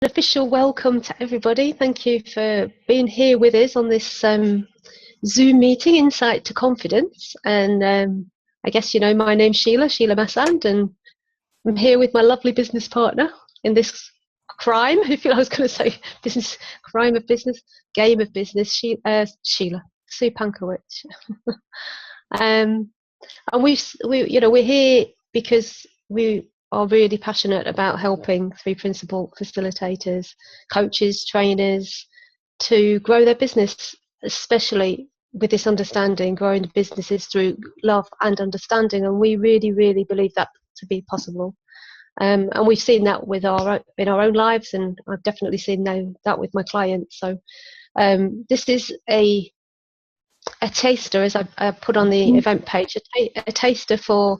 official welcome to everybody. Thank you for being here with us on this Zoom meeting, Insight to Confidence. And I guess you know my name's Sheila Massand, and I'm here with my lovely business partner in this crime. I feel I was going to say business crime of business, game of business. Sheila Sue Pankowicz. And we're here because we are really passionate about helping three principal facilitators, coaches, trainers to grow their business, especially with this understanding, growing businesses through love and understanding. And we really, really believe that to be possible. And we've seen that in our own lives, and I've definitely seen that with my clients. So this is a taster, as I put on the event page, a taster for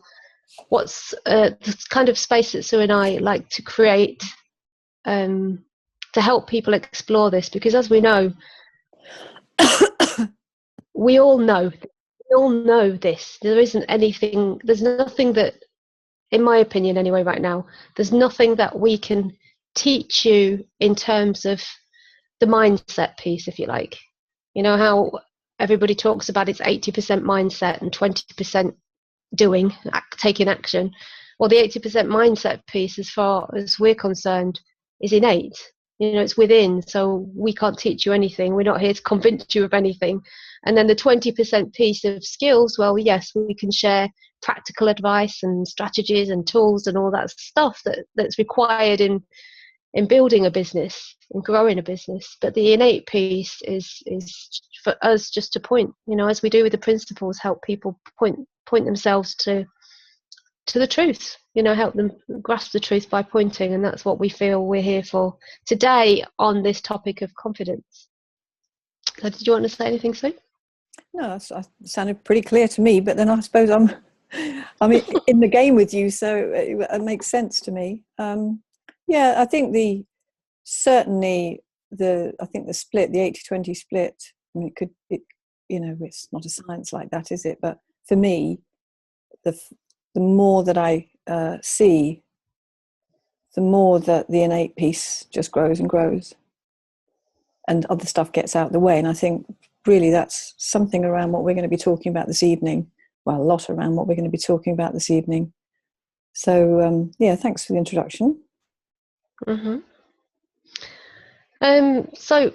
what's the kind of space that Sue and I like to create to help people explore this, because as we know, we all know this. There's nothing that, in my opinion anyway right now, there's nothing that we can teach you in terms of the mindset piece, if you like. You know how everybody talks about it's 80% mindset and 20% doing, taking action. Well, the 80% mindset piece, as far as we're concerned, is innate. You know, it's within, so we can't teach you anything. We're not here to convince you of anything. And then the 20% piece of skills, well, yes, we can share practical advice and strategies and tools and all that stuff that's required in building a business and growing a business. But the innate piece is for us just to point, you know, as we do with the principles, help people point themselves to the truth, you know, help them grasp the truth by pointing. And that's what we feel we're here for today on this topic of confidence. So did you want to say anything, Sue? No, that sounded pretty clear to me, but then I suppose I'm in the game with you, so it makes sense to me. Yeah, I think the split, the 80-20 split, I mean, it's not a science like that, is it? But for me, the more that I see, the more that the innate piece just grows and grows, and other stuff gets out of the way. And I think really that's something around what we're going to be talking about this evening. Well, a lot around what we're going to be talking about this evening. So yeah, thanks for the introduction. Mm-hmm. So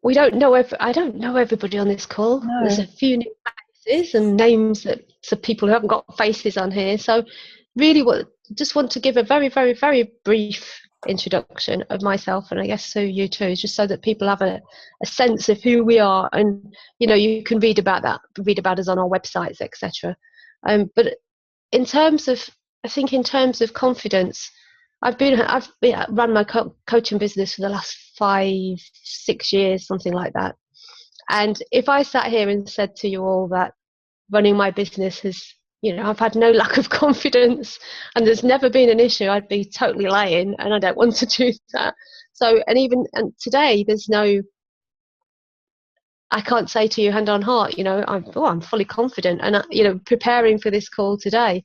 we don't know I don't know everybody on this call. No. There's a few new faces and names to people who haven't got faces on here. So really just want to give a very, very, very brief introduction of myself, and I guess so you too, just so that people have a sense of who we are. And you know, you can read about us on our websites, etc. But in terms of confidence, I've run my coaching business for the last 5-6 years, something like that. And if I sat here and said to you all that running my business has, you know, I've had no lack of confidence and there's never been an issue, I'd be totally lying, and I don't want to do that. So, and today I can't say to you hand on heart, you know, I'm fully confident. And you know, preparing for this call today,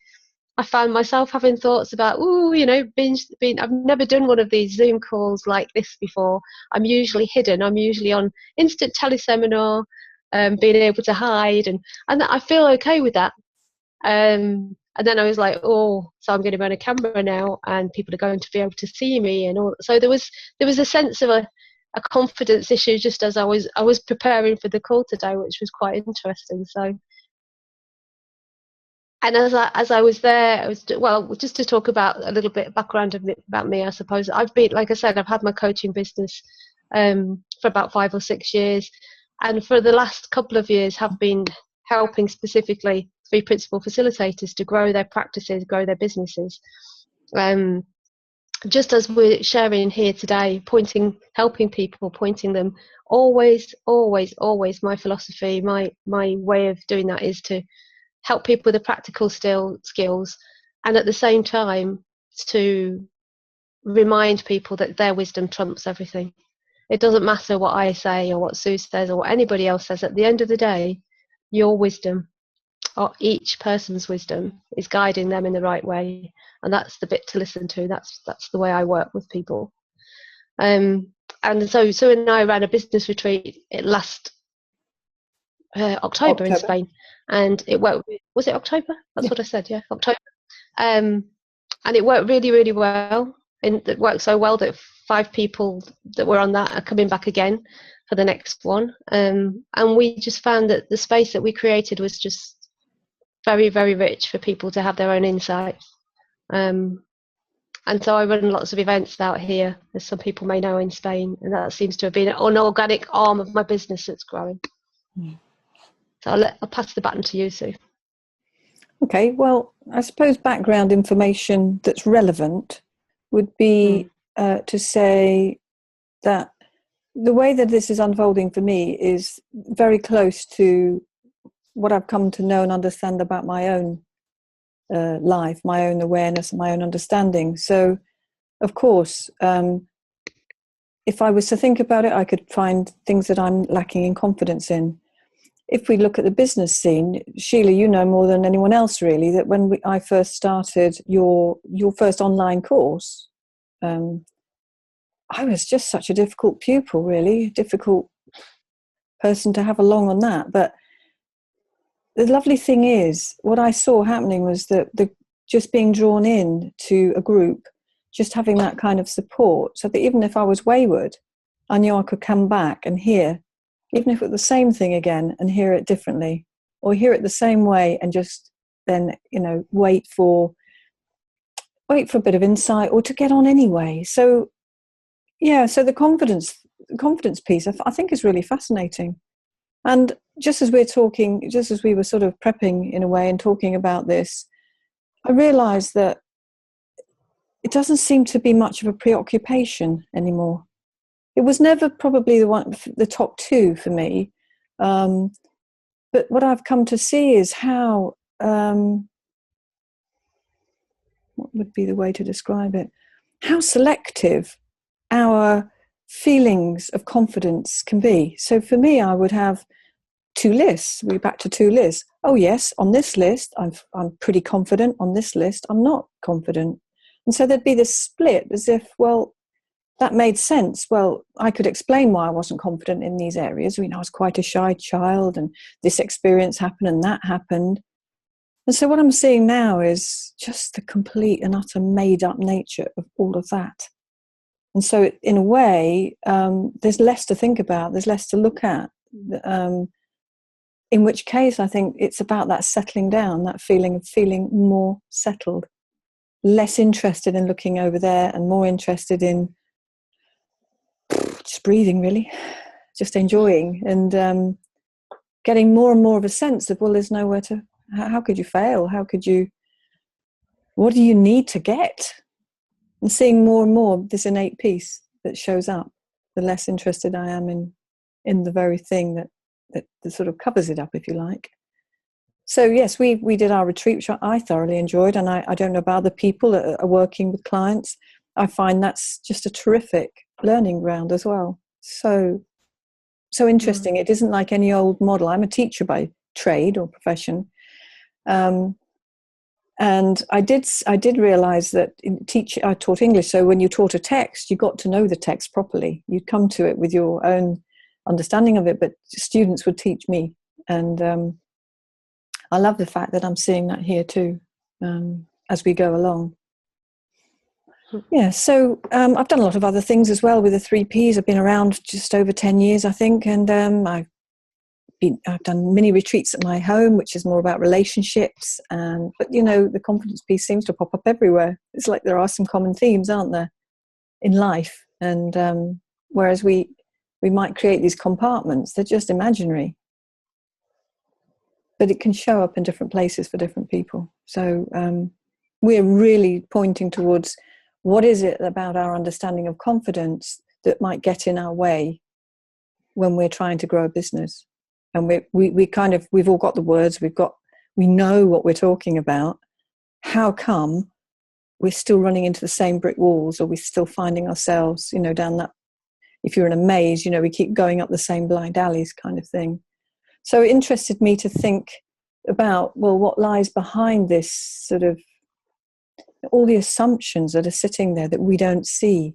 I found myself having thoughts about, I've never done one of these Zoom calls like this before. I'm usually hidden. I'm usually on instant teleseminar, being able to hide, and I feel okay with that. And then I was like, so I'm going to be on a camera now, and people are going to be able to see me, and all. So there was a sense of a confidence issue just as I was preparing for the call today, which was quite interesting. So. And as I was there, just to talk about a little bit of background about me, I suppose. Like I said, I've had my coaching business for about 5 or 6 years. And for the last couple of years have been helping specifically three principal facilitators to grow their practices, grow their businesses. Just as we're sharing here today, helping people, pointing them, always, always, always my philosophy, my way of doing that is to help people with the practical skills, and at the same time to remind people that their wisdom trumps everything. It doesn't matter what I say or what Sue says or what anybody else says. At the end of the day, your wisdom, or each person's wisdom, is guiding them in the right way, and that's the bit to listen to. That's the way I work with people. And so Sue and I ran a business retreat last October in Spain, and it worked. Was it October? That's what I said. Yeah, October. And it worked really, really well. And it worked so well that 5 people that were on that are coming back again for the next one. And we just found that the space that we created was just very, very rich for people to have their own insights. And so I run lots of events out here, as some people may know, in Spain, and that seems to have been an organic arm of my business that's growing. So I'll pass the baton to you, Sue. Okay, well, I suppose background information that's relevant would be to say that the way that this is unfolding for me is very close to what I've come to know and understand about my own life, my own awareness, my own understanding. So, of course, if I was to think about it, I could find things that I'm lacking in confidence in. If we look at the business scene, Sheila, you know more than anyone else really, that when I first started your first online course, I was just such a difficult pupil, really, difficult person to have along on that. But the lovely thing is, what I saw happening was that just being drawn in to a group, just having that kind of support, so that even if I was wayward, I knew I could come back and hear, even if it was the same thing again, and hear it differently, or hear it the same way and just then, wait for a bit of insight or to get on anyway. So, yeah, so the confidence piece, I think is really fascinating. And just as we were sort of prepping in a way and talking about this, I realized that it doesn't seem to be much of a preoccupation anymore. It was never probably the top 2 for me. But what I've come to see is how, what would be the way to describe it? How selective our feelings of confidence can be. So for me, I would have 2 lists. We're back to 2 lists. Oh yes, on this list, I'm pretty confident. On this list, I'm not confident. And so there'd be this split as if, well, that made sense. Well, I could explain why I wasn't confident in these areas. I was quite a shy child and this experience happened and that happened. And so what I'm seeing now is just the complete and utter made up nature of all of that. And so in a way, there's less to think about, there's less to look at. In which case, I think it's about that settling down, that feeling of feeling more settled, less interested in looking over there and more interested in just breathing, really, just enjoying and getting more and more of a sense of, well, there's nowhere to, how could you fail? What do you need to get? And seeing more and more of this innate peace that shows up, the less interested I am in the very thing that sort of covers it up, if you like. So yes, we did our retreat, which I thoroughly enjoyed, and I don't know about other people that are working with clients. I find that's just a terrific learning ground as well. So interesting. It isn't like any old model. I'm a teacher by trade or profession, and I did realize that I taught English. So when you taught a text, you got to know the text properly. You'd come to it with your own understanding of it, but students would teach me. And I love the fact that I'm seeing that here too, as we go along. Yeah, so I've done a lot of other things as well with the 3 Ps. I've been around just over 10 years, I think, and I've done mini retreats at my home, which is more about relationships. But the confidence piece seems to pop up everywhere. It's like there are some common themes, aren't there, in life? And whereas we might create these compartments, they're just imaginary. But it can show up in different places for different people. So we're really pointing towards what is it about our understanding of confidence that might get in our way when we're trying to grow a business. And we've all got the words, we know what we're talking about. How come we're still running into the same brick walls, or we're still finding ourselves, down that, if you're in a maze, we keep going up the same blind alleys kind of thing. So it interested me to think about, well, what lies behind this sort of, all the assumptions that are sitting there that we don't see.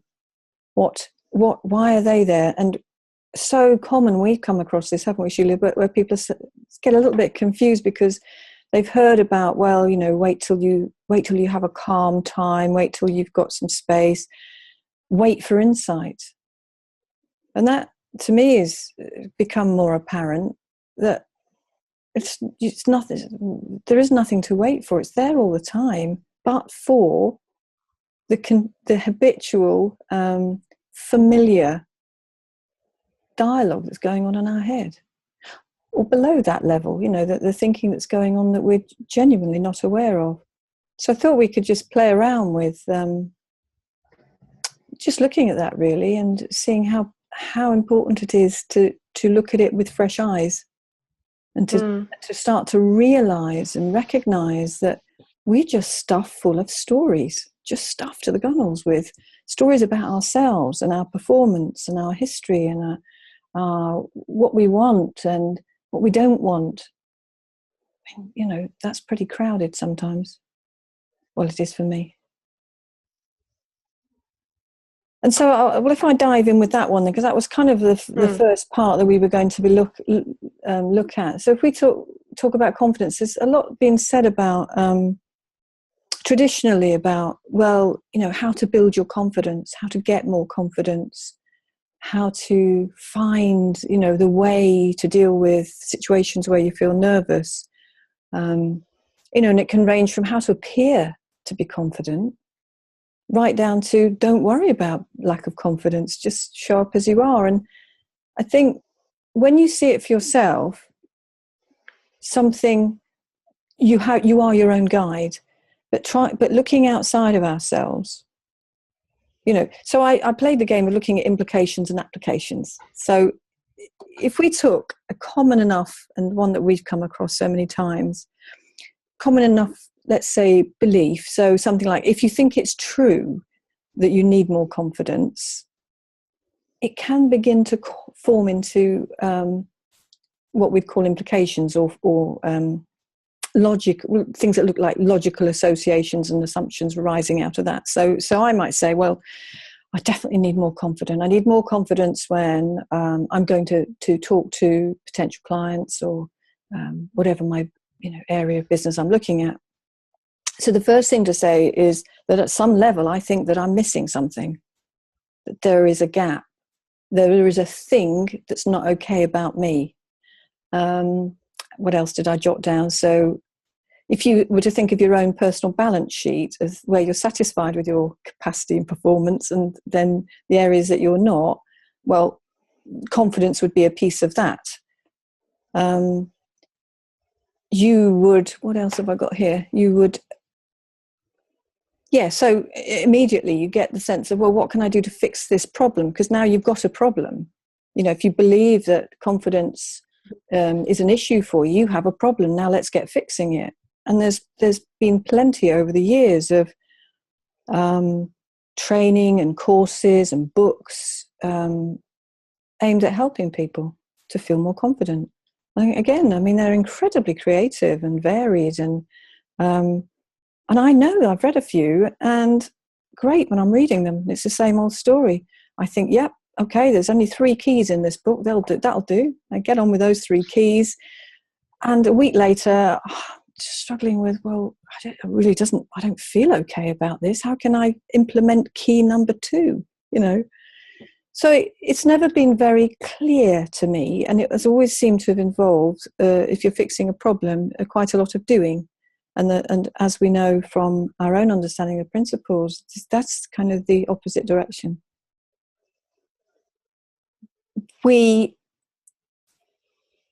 What why are they there? And so common, we've come across this, haven't we, Sheila, but where people get a little bit confused because they've heard about, well, you know, wait till you have a calm time, wait till you've got some space, wait for insight. And that, to me, is become more apparent that it's nothing. There is nothing to wait for. It's there all the time, but for the habitual, familiar dialogue that's going on in our head, or below that level, you know, the thinking that's going on that we're genuinely not aware of. So I thought we could just play around with just looking at that, really, and seeing how important it is to look at it with fresh eyes, and to start to realize and recognize that we're just stuffed full of stories, just stuffed to the gunnels with stories about ourselves and our performance and our history and what we want and what we don't want. You know, that's pretty crowded sometimes. Well, it is for me. And so, well, if I dive in with that one, because that was kind of the first part that we were going to be look at. So if we talk about confidence, there's a lot being said about traditionally about, well, you know, how to build your confidence, how to get more confidence, how to find, you know, the way to deal with situations where you feel nervous. You know, and it can range from how to appear to be confident, right down to don't worry about lack of confidence, just show up as you are. And I think when you see it for yourself, something you are your own guide, but looking outside of ourselves, you know. So I played the game of looking at implications and applications. So if we took a common enough, and one that we've come across so many times, common enough, let's say, belief. So something like, if you think it's true that you need more confidence, it can begin to form into what we'd call implications or logic, things that look like logical associations and assumptions arising out of that. So I might say, well, I definitely need more confidence. I need more confidence when I'm going to talk to potential clients or whatever my area of business I'm looking at. So the first thing to say is that at some level, I think that I'm missing something, that there is a gap. There is a thing that's not okay about me. What else did I jot down? So if you were to think of your own personal balance sheet as where you're satisfied with your capacity and performance, and then the areas that you're not, well, confidence would be a piece of that. You would, what else have I got here? You would, so immediately you get the sense of, well, what can I do to fix this problem? Because now you've got a problem. You know, if you believe that confidence is an issue for you, you have a problem. Now let's get fixing it. And there's been plenty over the years of training and courses and books aimed at helping people to feel more confident. Again, I mean, they're incredibly creative and varied, and I know I've read a few, and great when I'm reading them. It's the same old story. I think, yep, okay, there's only 3 keys in this book. That'll do. I get on with those 3 keys, and a week later, struggling with, well, I don't feel okay about this. How can I implement key number 2? You know. So it's never been very clear to me, and it has always seemed to have involved, if you're fixing a problem, quite a lot of doing. And as we know from our own understanding of principles, that's kind of the opposite direction. We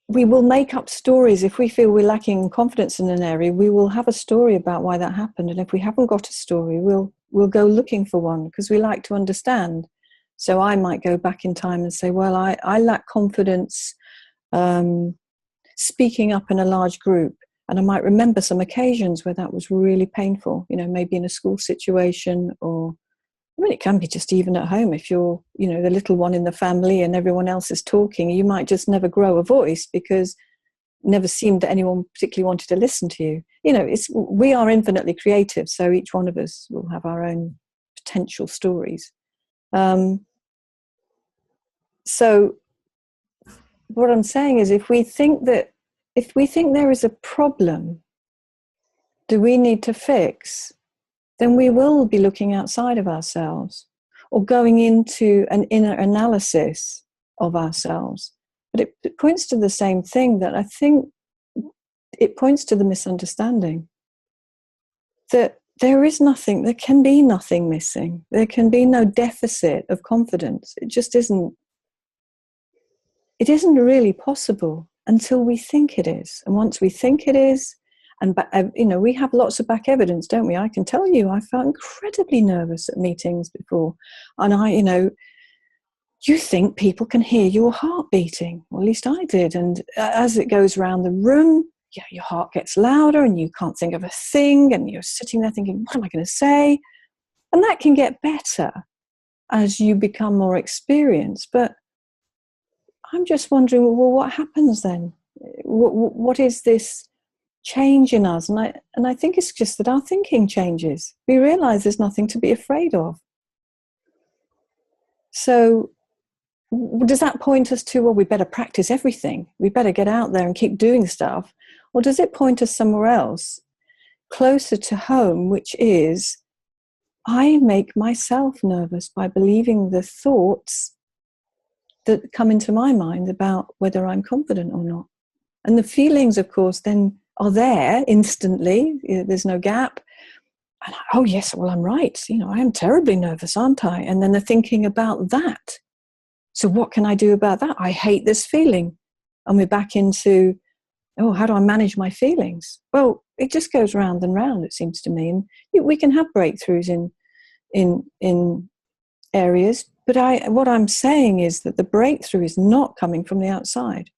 will make up stories. If we feel we're lacking confidence in an area, we will have a story about why that happened. And if we haven't got a story, we'll go looking for one, because we like to understand. So I might go back in time and say, well, I lack confidence speaking up in a large group. And I might remember some occasions where that was really painful, you know, maybe in a school situation, or, I mean, it can be just even at home. If you're, you know, the little one in the family and everyone else is talking, you might just never grow a voice because it never seemed that anyone particularly wanted to listen to you. You know, we are infinitely creative, so each one of us will have our own potential stories. So what I'm saying is, if we think there is a problem do we need to fix, then we will be looking outside of ourselves or going into an inner analysis of ourselves. But it points to the same thing, that I think it points to the misunderstanding that there can be nothing missing. There can be no deficit of confidence. It just isn't. It isn't really possible until we think it is. And once we think it is, and we have lots of back evidence, don't we? I can tell you, I felt incredibly nervous at meetings before, and you think people can hear your heart beating, or at least I did. And as it goes around the room, your heart gets louder, and you can't think of a thing, and you're sitting there thinking, "What am I going to say?" And that can get better as you become more experienced. But I'm just wondering, well, what happens then? What is this change in us? And I think it's just that our thinking changes. We realize there's nothing to be afraid of. So does that point us to, well, we better practice everything, we better get out there and keep doing stuff? Or does it point us somewhere else, closer to home, which is, I make myself nervous by believing the thoughts that come into my mind about whether I'm confident or not. And the feelings, of course, then are there instantly. There's no gap. And oh yes, well, I'm right. I am terribly nervous, aren't I? And then the thinking about that. So what can I do about that? I hate this feeling. And we're back into, oh, how do I manage my feelings? Well, it just goes round and round, it seems to me. And we can have breakthroughs in areas. But what I'm saying is that the breakthrough is not coming from the outside.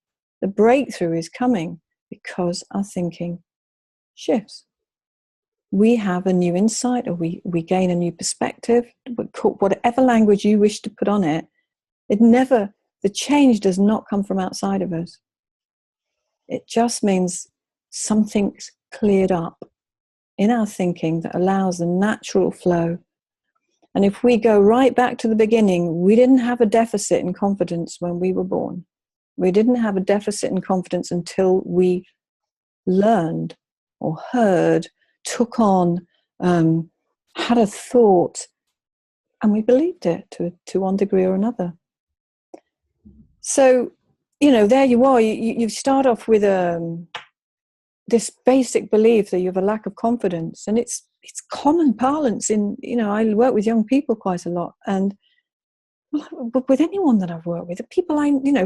The breakthrough is coming because our thinking shifts. We have a new insight, or we gain a new perspective, whatever language you wish to put on it. The change does not come from outside of us. It just means something's cleared up in our thinking that allows the natural flow. And if we go right back to the beginning, we didn't have a deficit in confidence when we were born. We didn't have a deficit in confidence until we learned or heard, took on, had a thought, and we believed it to one degree or another. So, there you are. You start off with this basic belief that you have a lack of confidence, and it's common parlance I work with young people quite a lot, and with anyone that I've worked with, the people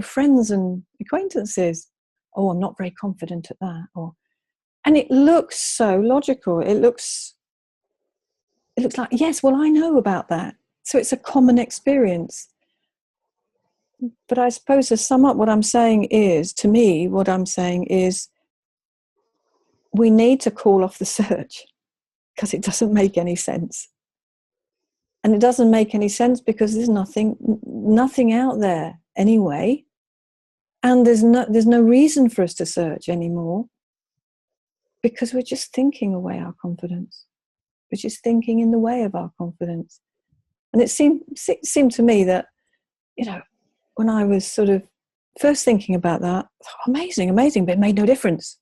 friends and acquaintances, oh, I'm not very confident at that, and it looks so logical. It looks like, yes, well, I know about that. So it's a common experience. But I suppose to sum up what I'm saying is, we need to call off the search, because it doesn't make any sense. And it doesn't make any sense because there's nothing out there anyway. And there's no reason for us to search anymore, because we're just thinking away our confidence. We're just thinking in the way of our confidence. And it seemed to me that, when I was sort of first thinking about that, amazing, but it made no difference.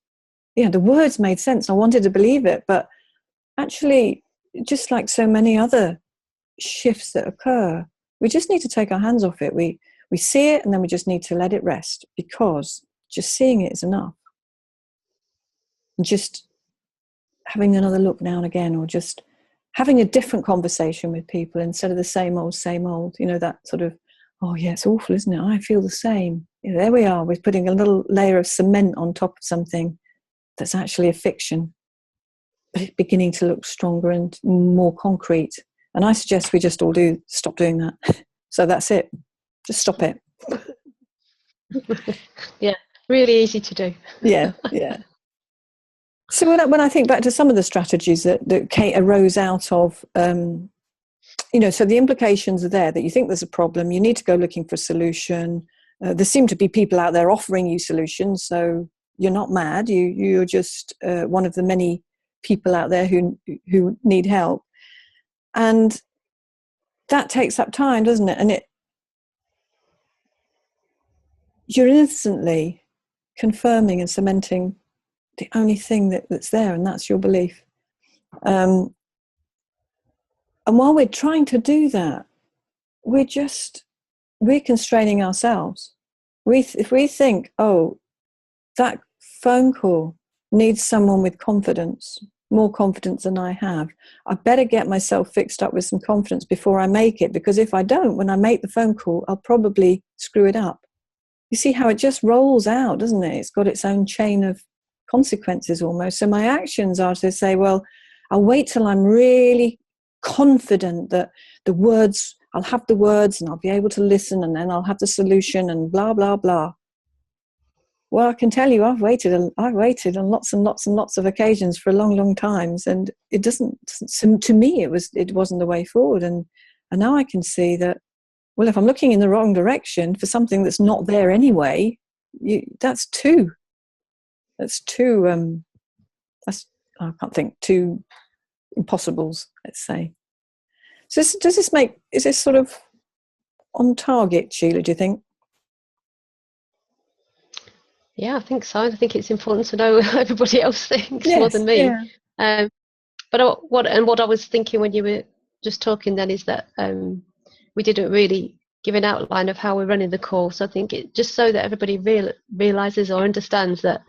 The words made sense. I wanted to believe it, but actually, just like so many other shifts that occur, we just need to take our hands off it. We see it, and then we just need to let it rest, because just seeing it is enough. Just having another look now and again, or just having a different conversation with people instead of the same old, that sort of, oh yeah, it's awful, isn't it? I feel the same. There we are. We're putting a little layer of cement on top of something that's actually a fiction, but it's beginning to look stronger and more concrete. And I suggest we just all stop doing that. So that's it. Just stop it. Yeah, really easy to do. Yeah. So when I think back to some of the strategies that arose out of, so the implications are there, that you think there's a problem, you need to go looking for a solution. There seem to be people out there offering you solutions, so you're not mad. You're just one of the many people out there who need help. And that takes up time, doesn't it? And you're innocently confirming and cementing the only thing that's there, and that's your belief. And while we're trying to do that, we're constraining ourselves. If we think, oh, that phone call needs someone with confidence, more confidence than I have, I better get myself fixed up with some confidence before I make it, because if I don't, when I make the phone call, I'll probably screw it up. You see how it just rolls out, doesn't it? It's got its own chain of consequences almost. So my actions are to say, well, I'll wait till I'm really confident that I'll have the words and I'll be able to listen, and then I'll have the solution and blah, blah, blah. Well, I can tell you, I've waited on lots and lots and lots of occasions for a long, long times, and it doesn't. To me, it wasn't the way forward. And now I can see that. Well, if I'm looking in the wrong direction for something that's not there anyway, that's two. That's two. I can't think two impossibles. Let's say. So is this sort of on target, Sheila? Do you think? Yeah, I think so. I think it's important to know what everybody else thinks more than me. Yeah. But what I was thinking when you were just talking then is that we didn't really give an outline of how we're running the call. So I think it just so that everybody realizes or understands that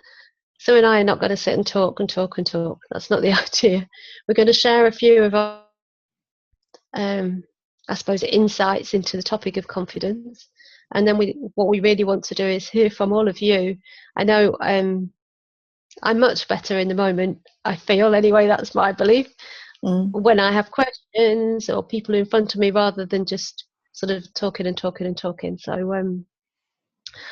Sue and I are not going to sit and talk and talk and talk. That's not the idea. We're going to share a few of our, I suppose, insights into the topic of confidence. And then what we really want to do is hear from all of you. I know I'm much better in the moment, I feel anyway, that's my belief, when I have questions or people in front of me rather than just sort of talking and talking and talking. So, and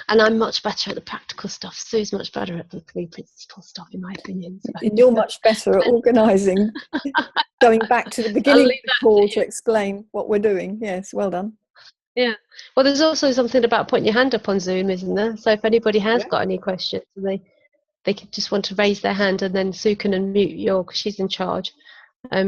I'm much better at the practical stuff. Sue's much better at the three principal stuff, in my opinion. So. You're much better at organising, going back to the beginning of the call to explain what we're doing. Yes, well done. Yeah. Well, there's also something about putting your hand up on Zoom, isn't there? So if anybody has got any questions, they could just want to raise their hand, and then Sue can unmute you, because she's in charge.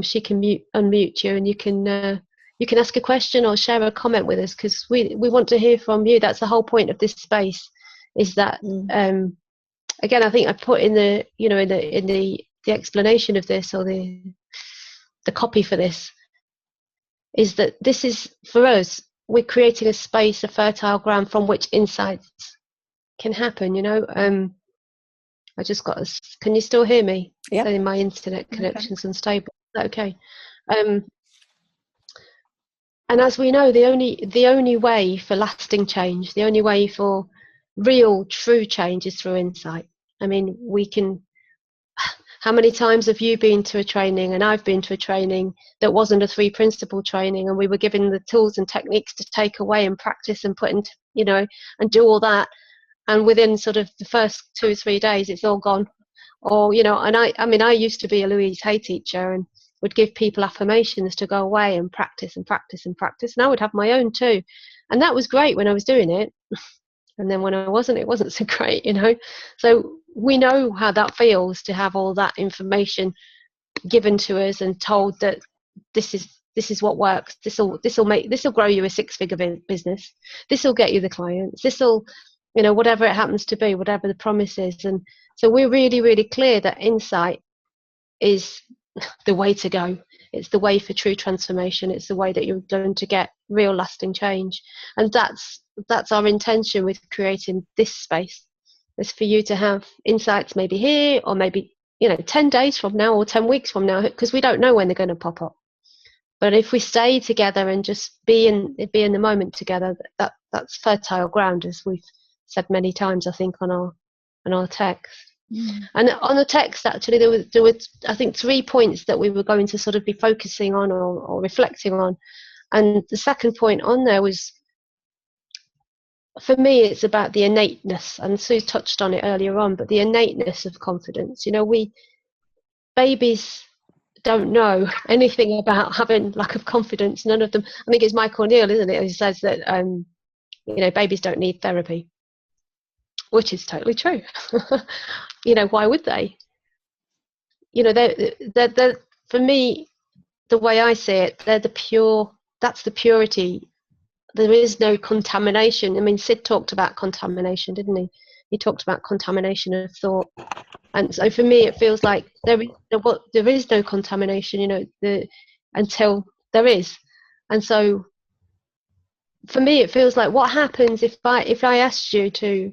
She can unmute you, and you can ask a question or share a comment with us, because we want to hear from you. That's the whole point of this space. Is that again? I think I put in the in the explanation of this, or the copy for this, is that this is for us. We're creating a space, a fertile ground from which insights can happen. I just got can you still hear me? Yeah. My internet connection's unstable. Is that okay? And as we know, the only way for lasting change, the only way for real, true change is through insight. I mean, how many times have you been to a training, and I've been to a training that wasn't a three principle training, and we were given the tools and techniques to take away and practice and put into, and do all that, and within sort of the first 2 or 3 days it's all gone. Or and I used to be a Louise Hay teacher and would give people affirmations to go away and practice and practice and practice, and I would have my own too, and that was great when I was doing it, and then when I wasn't, it wasn't so great. So we know how that feels, to have all that information given to us and told that this is what works. This will grow you a 6-figure business. This will get you the clients. This will, whatever it happens to be, whatever the promise is. And so we're really, really clear that insight is the way to go. It's the way for true transformation. It's the way that you're going to get real lasting change. And that's our intention with creating this space, is for you to have insights maybe here, or maybe 10 days from now or 10 weeks from now, because we don't know when they're going to pop up. But if we stay together and just be in the moment together, that's fertile ground, as we've said many times, I think, on our text. And on the text, actually, there were I think 3 points that we were going to sort of be focusing on or reflecting on. And the second point on there was, for me, it's about the innateness, and Sue touched on it earlier on, but the innateness of confidence. Babies don't know anything about having lack of confidence. None of them. I think it's Michael Neal, isn't it, who says that babies don't need therapy, which is totally true. Why would they? They're for me, the way I see it, that's the purity there is no contamination. I mean, Sid talked about contamination, didn't he? He talked about contamination of thought. And so for me, it feels like there is no contamination, you know, until there is. And so for me, it feels like, what happens if I asked you to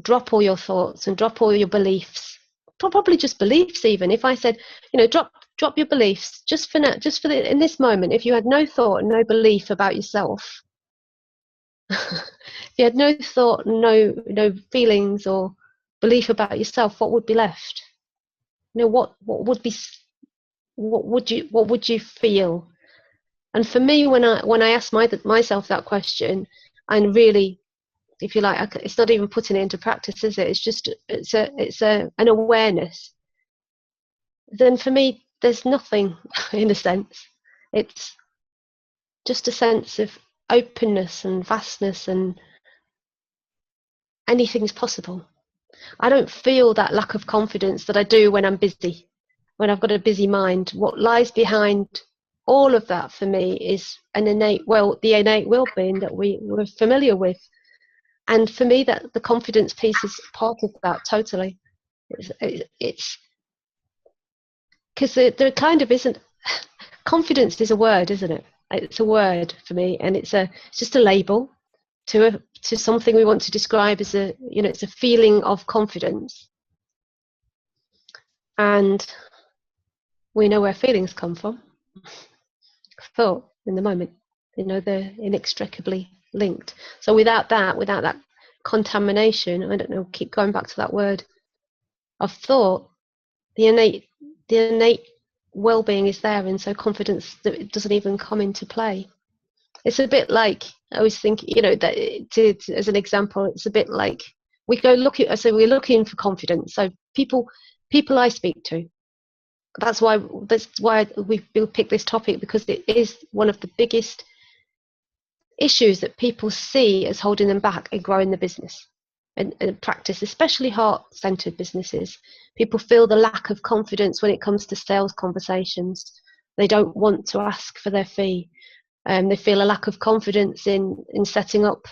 drop all your thoughts and drop all your beliefs, probably just beliefs even. If I said, you know, drop your beliefs just for now, in this moment, if you had no thought and no belief about yourself, if you had no thought, no feelings or belief about yourself, what would be left? You know, what would you feel? And for me, when I ask myself that question, and really, if you like, it's not even putting it into practice, is it? It's just an awareness. Then for me, there's nothing in a sense. It's just a sense of openness and vastness, and anything's possible. I don't feel that lack of confidence that I do when I'm busy, when I've got a busy mind. What lies behind all of that for me is the innate well-being that we're familiar with. And for me, that the confidence piece is part of that totally. It's because there kind of isn't. Confidence is a word, isn't it? It's a word for me, and it's just a label to something we want to describe as it's a feeling of confidence. And we know where feelings come from. Thought in the moment, they're inextricably linked. So without that contamination, I don't know, keep going back to that word of thought, the innate well-being is there, and so confidence doesn't even come into play. It's a bit like, I always think, that as an example, it's a bit like we're looking for confidence. So people I speak to, that's why we picked this topic, because it is one of the biggest issues that people see as holding them back in growing the business and practice, especially heart-centered businesses. People feel the lack of confidence when it comes to sales conversations. They don't want to ask for their fee. They feel a lack of confidence in setting up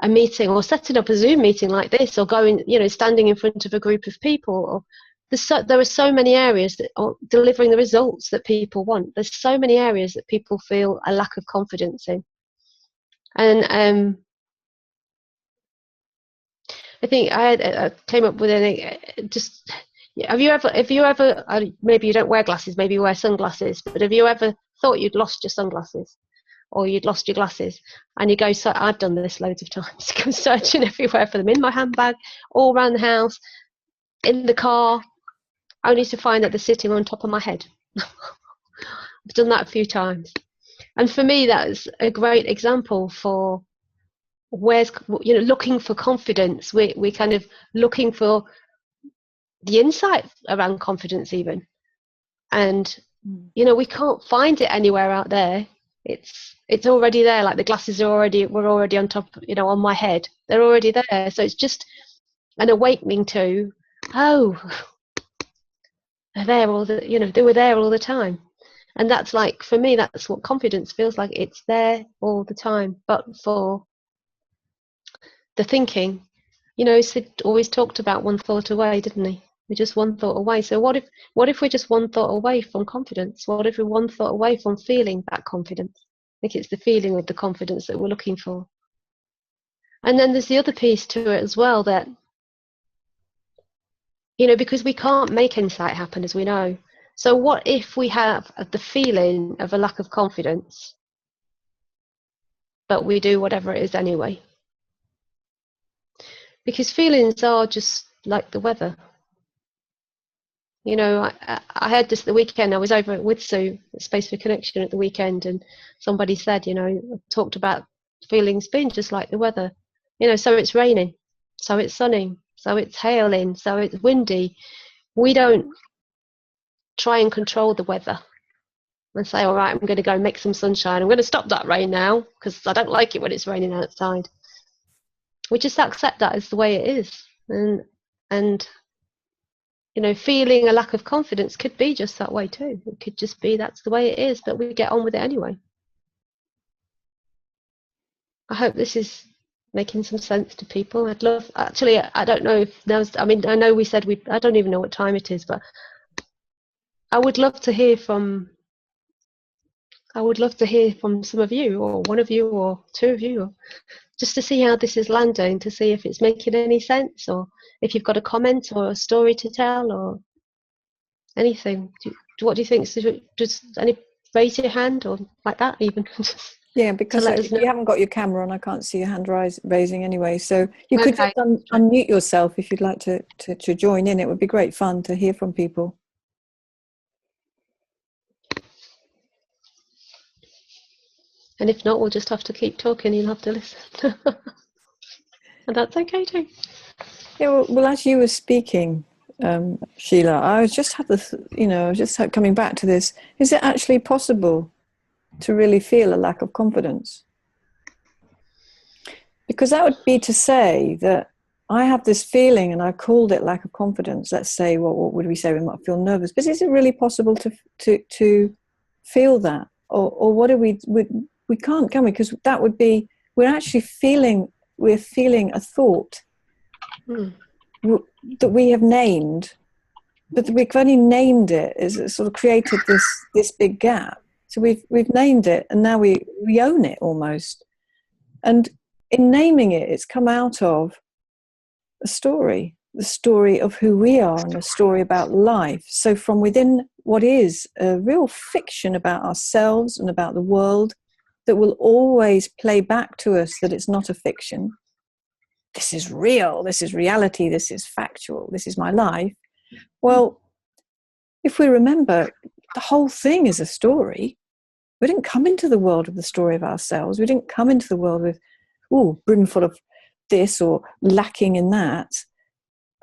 a meeting, or setting up a Zoom meeting like this, or going, standing in front of a group of people. Or there are so many areas that are delivering the results that people want. There's so many areas that people feel a lack of confidence in. And I think I came up with have you ever, maybe you don't wear glasses, maybe you wear sunglasses, but have you ever thought you'd lost your sunglasses, or you'd lost your glasses, and you go, so I've done this loads of times, go searching everywhere for them, in my handbag, all around the house, in the car, only to find that they're sitting on top of my head. I've done that a few times. And for me, that's a great example for where's, looking for confidence. We're kind of looking for the insight around confidence even. And, we can't find it anywhere out there. It's already there. Like the glasses were already on top, on my head. They're already there. So it's just an awakening to, they're there they were there all the time. And that's like, for me, that's what confidence feels like. It's there all the time. But for the thinking, Sid always talked about one thought away, didn't he? We're just one thought away. So what if we're just one thought away from confidence? What if we're one thought away from feeling that confidence? I think it's the feeling of the confidence that we're looking for. And then there's the other piece to it as well, that, because we can't make insight happen, as we know. So what if we have the feeling of a lack of confidence, but we do whatever it is anyway? Because feelings are just like the weather. I heard this the weekend. I was over with Sue at Space for Connection at the weekend, and somebody said, talked about feelings being just like the weather. So it's raining, so it's sunny, so it's hailing, so it's windy. We don't try and control the weather and say, all right, I'm going to go make some sunshine. I'm going to stop that rain now because I don't like it when it's raining outside. We just accept that as the way it is. And feeling a lack of confidence could be just that way too. It could just be that's the way it is, but we get on with it anyway. I hope this is making some sense to people. I'd love, actually, I don't know if there's, I mean, I know we said I don't even know what time it is, but I would love to hear from, some of you, or one of you, or two of you, or just to see how this is landing, to see if it's making any sense, or if you've got a comment or a story to tell, or anything. What do you think? Just any raise your hand or like that, even just Yeah, to because let us if know. you haven't got your camera on, I can't see your hand raising anyway. So you could Okay. just unmute yourself if you'd like to join in. It would be great fun to hear from people. And if not, we'll just have to keep talking. You'll have to listen. And that's okay too. Yeah, well, as you were speaking, Sheila, I was just coming back to this. Is it actually possible to really feel a lack of confidence? Because that would be to say that I have this feeling, and I called it lack of confidence. Let's say, what would we say? We might feel nervous, but is it really possible to feel that, or what do we can't, can we? Because that would be we're feeling a thought that we have named, but we've only named it as it sort of created this big gap. So we've named it, and now we own it almost. And in naming it, it's come out of the story of who we are, and a story about life. So from within what is a real fiction about ourselves and about the world, that will always play back to us that it's not a fiction. This is real, this is reality, this is factual, this is my life. Well, if we remember, the whole thing is a story. We didn't come into the world with the story of ourselves. We didn't come into the world with, brimful of this or lacking in that.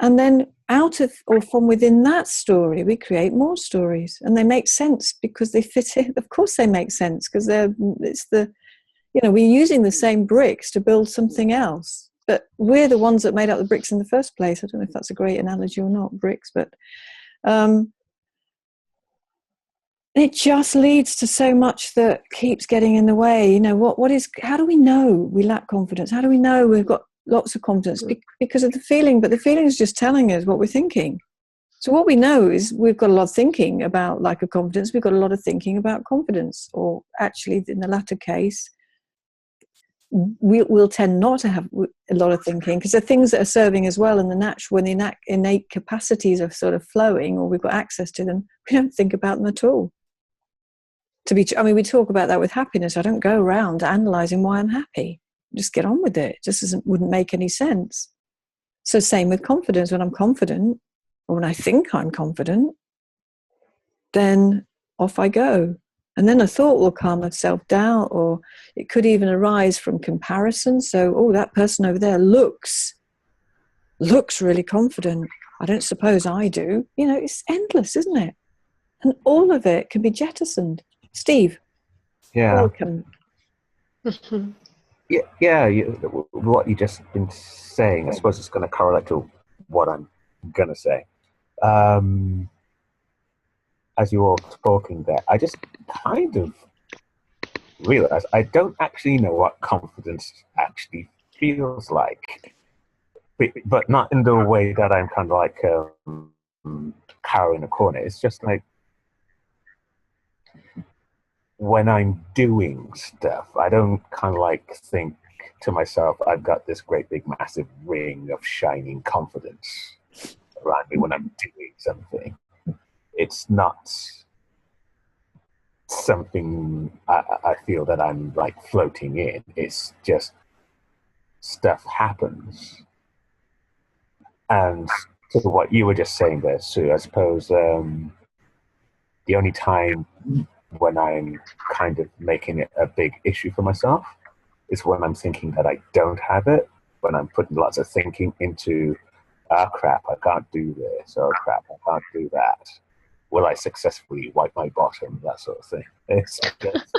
And then out of or from within that story, we create more stories, and they make sense because they fit in. Of course, they make sense because we're using the same bricks to build something else. But we're the ones that made up the bricks in the first place. I don't know if that's a great analogy or not, bricks, but it just leads to so much that keeps getting in the way. How do we know we lack confidence? How do we know we've got lots of confidence? Because of the feeling, but the feeling is just telling us what we're thinking. So what we know is we've got a lot of thinking about lack of confidence. We've got a lot of thinking about confidence, or actually in the latter case, we'll tend not to have a lot of thinking, because the things that are serving as well in the natural, when the innate capacities are sort of flowing, or we've got access to them, we don't think about them at all. We talk about that with happiness. I don't go around analysing why I'm happy. Just get on with it. It just wouldn't make any sense. So same with confidence. When I'm confident, or when I think I'm confident, then off I go. And then a thought will come of self-doubt, or it could even arise from comparison. So, that person over there looks really confident. I don't suppose I do. It's endless, isn't it? And all of it can be jettisoned. Steve, welcome. Yeah. What you just been saying, I suppose it's going to correlate to what I'm going to say. As you were talking there, I just kind of realized I don't actually know what confidence actually feels like, but not in the way that I'm kind of like cower in a corner. It's just like when I'm doing stuff, I don't kind of like think to myself, I've got this great big massive ring of shining confidence around me when I'm doing something. It's not something I feel that I'm like floating in. It's just stuff happens. And to what you were just saying there, Sue, I suppose the only time when I'm kind of making it a big issue for myself is when I'm thinking that I don't have it, when I'm putting lots of thinking into, crap, I can't do this, crap, I can't do that. Will I successfully wipe my bottom? That sort of thing. It's just,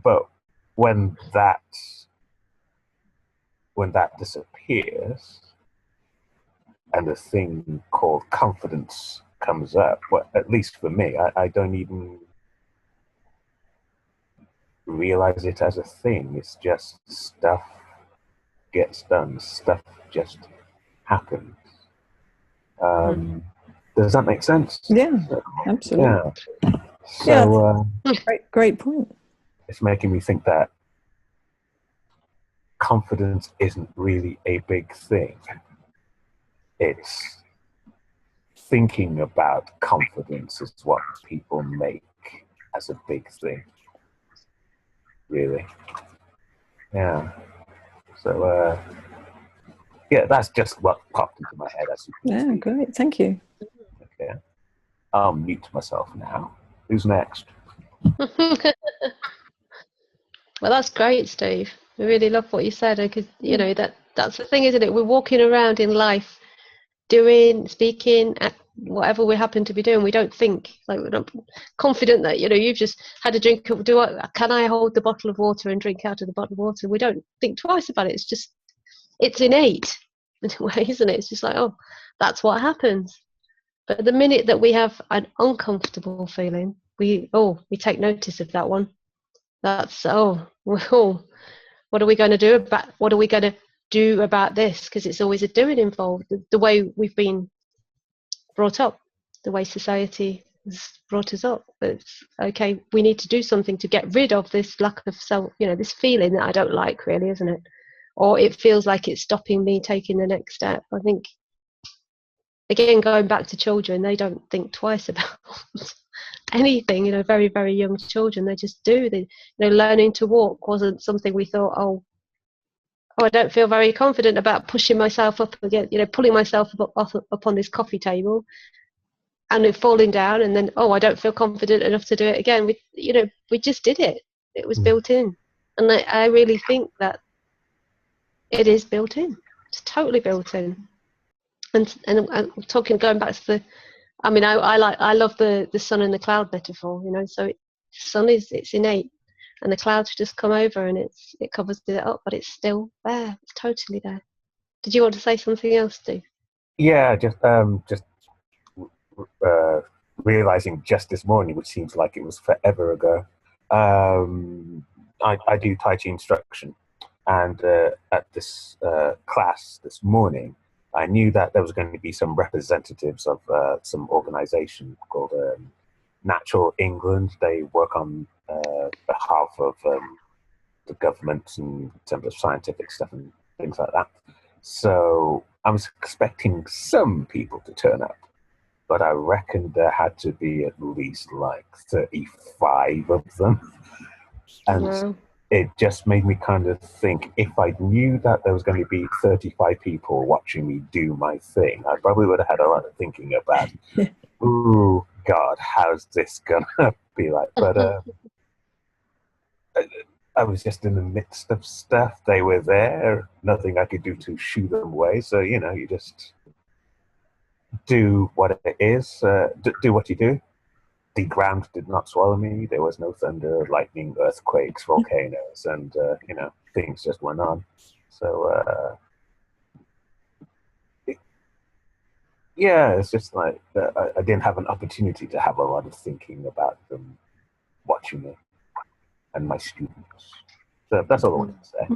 but when that disappears and the thing called confidence comes up, well, at least for me, I don't even realize it as a thing. It's just stuff gets done. Stuff just happens. Does that make sense? Yeah, absolutely. Yeah. So great point. It's making me think that confidence isn't really a big thing. It's thinking about confidence is what people make as a big thing. Really. Yeah. So yeah, that's just what popped into my head as you Yeah, speak. great. Thank you. Okay. I'll mute myself now. Who's next? Well, that's great, Steve. I really love what you said, because you know that's the thing, isn't it? We're walking around in life, doing, speaking, whatever we happen to be doing. We don't think, like, we're not confident that, you know, you've just had a drink. Can I hold the bottle of water and drink out of the bottle of water? We don't think twice about it. It's just, it's innate in a way, isn't it? It's just like, oh, that's what happens. But the minute that we have an uncomfortable feeling, we take notice of that one. That's what are we going to do about this? Because it's always a doing involved. The way we've been brought up, the way society has brought us up. It's okay. We need to do something to get rid of this lack of self. You know, this feeling that I don't like, really, isn't it? Or it feels like it's stopping me taking the next step. I think, again, going back to children, they don't think twice about anything. You know, very, very young children, they just do. Learning to walk wasn't something we thought, oh, I don't feel very confident about pushing myself up again, pulling myself up on this coffee table and it falling down, and then, I don't feel confident enough to do it again. We just did it. It was built in. And I really think that it is built in. It's totally built in. And I'm talking, going back to I love the sun and the cloud metaphor, so sun it's innate, and the clouds just come over and it covers it up, but it's still there. It's totally there. Did you want to say something else, Steve? Yeah, just realizing just this morning, which seems like it was forever ago. I do Tai Chi instruction, and at this class this morning, I knew that there was going to be some representatives of some organization called Natural England. They work on behalf of the government in terms of scientific stuff and things like that. So I was expecting some people to turn up, but I reckon there had to be at least like 35 of them. And it just made me kind of think, if I knew that there was going to be 35 people watching me do my thing, I probably would have had a lot of thinking about, ooh, God, how's this going to be like? But I was just in the midst of stuff. They were there. Nothing I could do to shoo them away. So, you just do what it is. Do what you do. The ground did not swallow me. There was no thunder, lightning, earthquakes, volcanoes, and, things just went on. So, it's just like I didn't have an opportunity to have a lot of thinking about them watching me and my students. So that's all I wanted to say.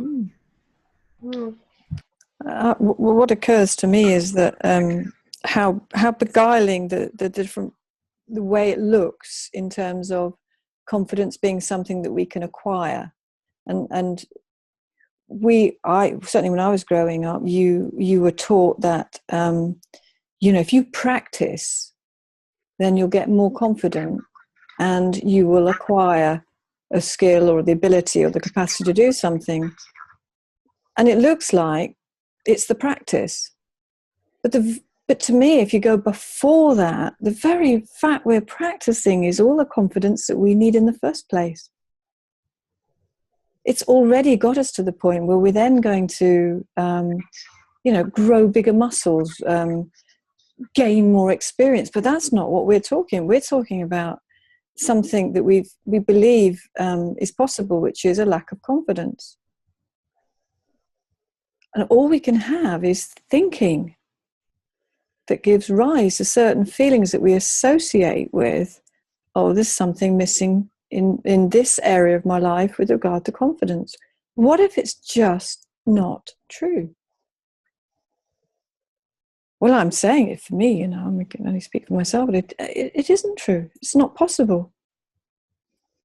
What occurs to me is that how beguiling the way it looks in terms of confidence being something that we can acquire, and I certainly, when I was growing up, you were taught that if you practice, then you'll get more confident and you will acquire a skill or the ability or the capacity to do something. And it looks like it's the practice. But to me, if you go before that, the very fact we're practicing is all the confidence that we need in the first place. It's already got us to the point where we're then going to, grow bigger muscles, gain more experience. But that's not what we're talking. We're talking about something that we believe is possible, which is a lack of confidence. And all we can have is thinking that gives rise to certain feelings that we associate with, there's something missing in this area of my life with regard to confidence? What if it's just not true? Well, I'm saying it for me, I can only speak for myself, but it isn't true. It's not possible.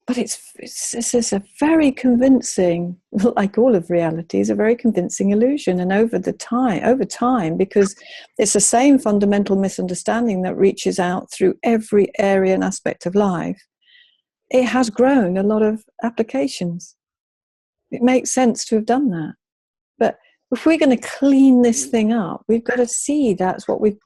But it's a very convincing, like all of reality, is a very convincing illusion. And over time, because it's the same fundamental misunderstanding that reaches out through every area and aspect of life, it has grown a lot of applications. It makes sense to have done that. But if we're going to clean this thing up, we've got to see that's what we've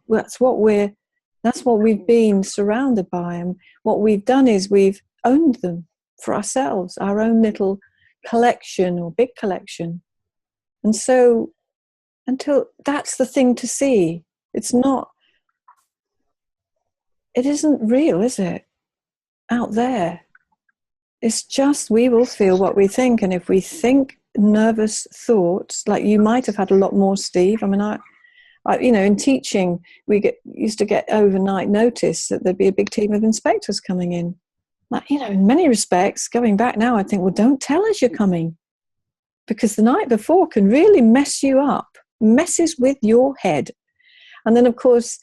been surrounded by, and what we've done is we've owned them for ourselves, our own little collection or big collection. And so, until that's the thing to see, it isn't real, is it? Out there. It's just, we will feel what we think. And if we think nervous thoughts, like you might have had a lot more, Steve. I mean, I in teaching, we used to get overnight notice that there'd be a big team of inspectors coming in. Like, in many respects, going back now, I think, well, don't tell us you're coming, because the night before can really mess you up, messes with your head. And then, of course,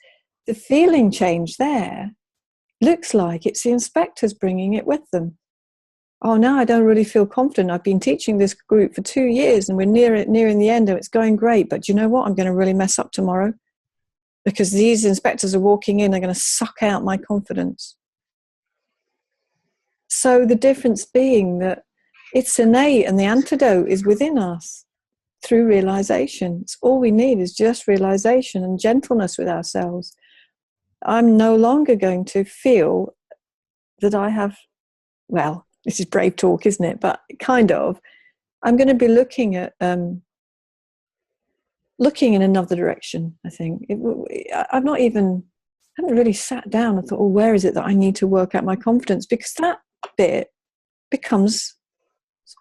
the feeling change there looks like it's the inspectors bringing it with them. Oh, now I don't really feel confident. I've been teaching this group for 2 years and we're nearing the end and it's going great. But you know what? I'm going to really mess up tomorrow because these inspectors are walking in. They're going to suck out my confidence. So the difference being that it's innate and the antidote is within us through realization. It's all we need is just realization and gentleness with ourselves. I'm no longer going to feel that I have, well, this is brave talk, isn't it? But kind of. I'm going to be looking at looking in another direction, I think. I haven't really sat down and thought, oh, where is it that I need to work out my confidence? Because that bit becomes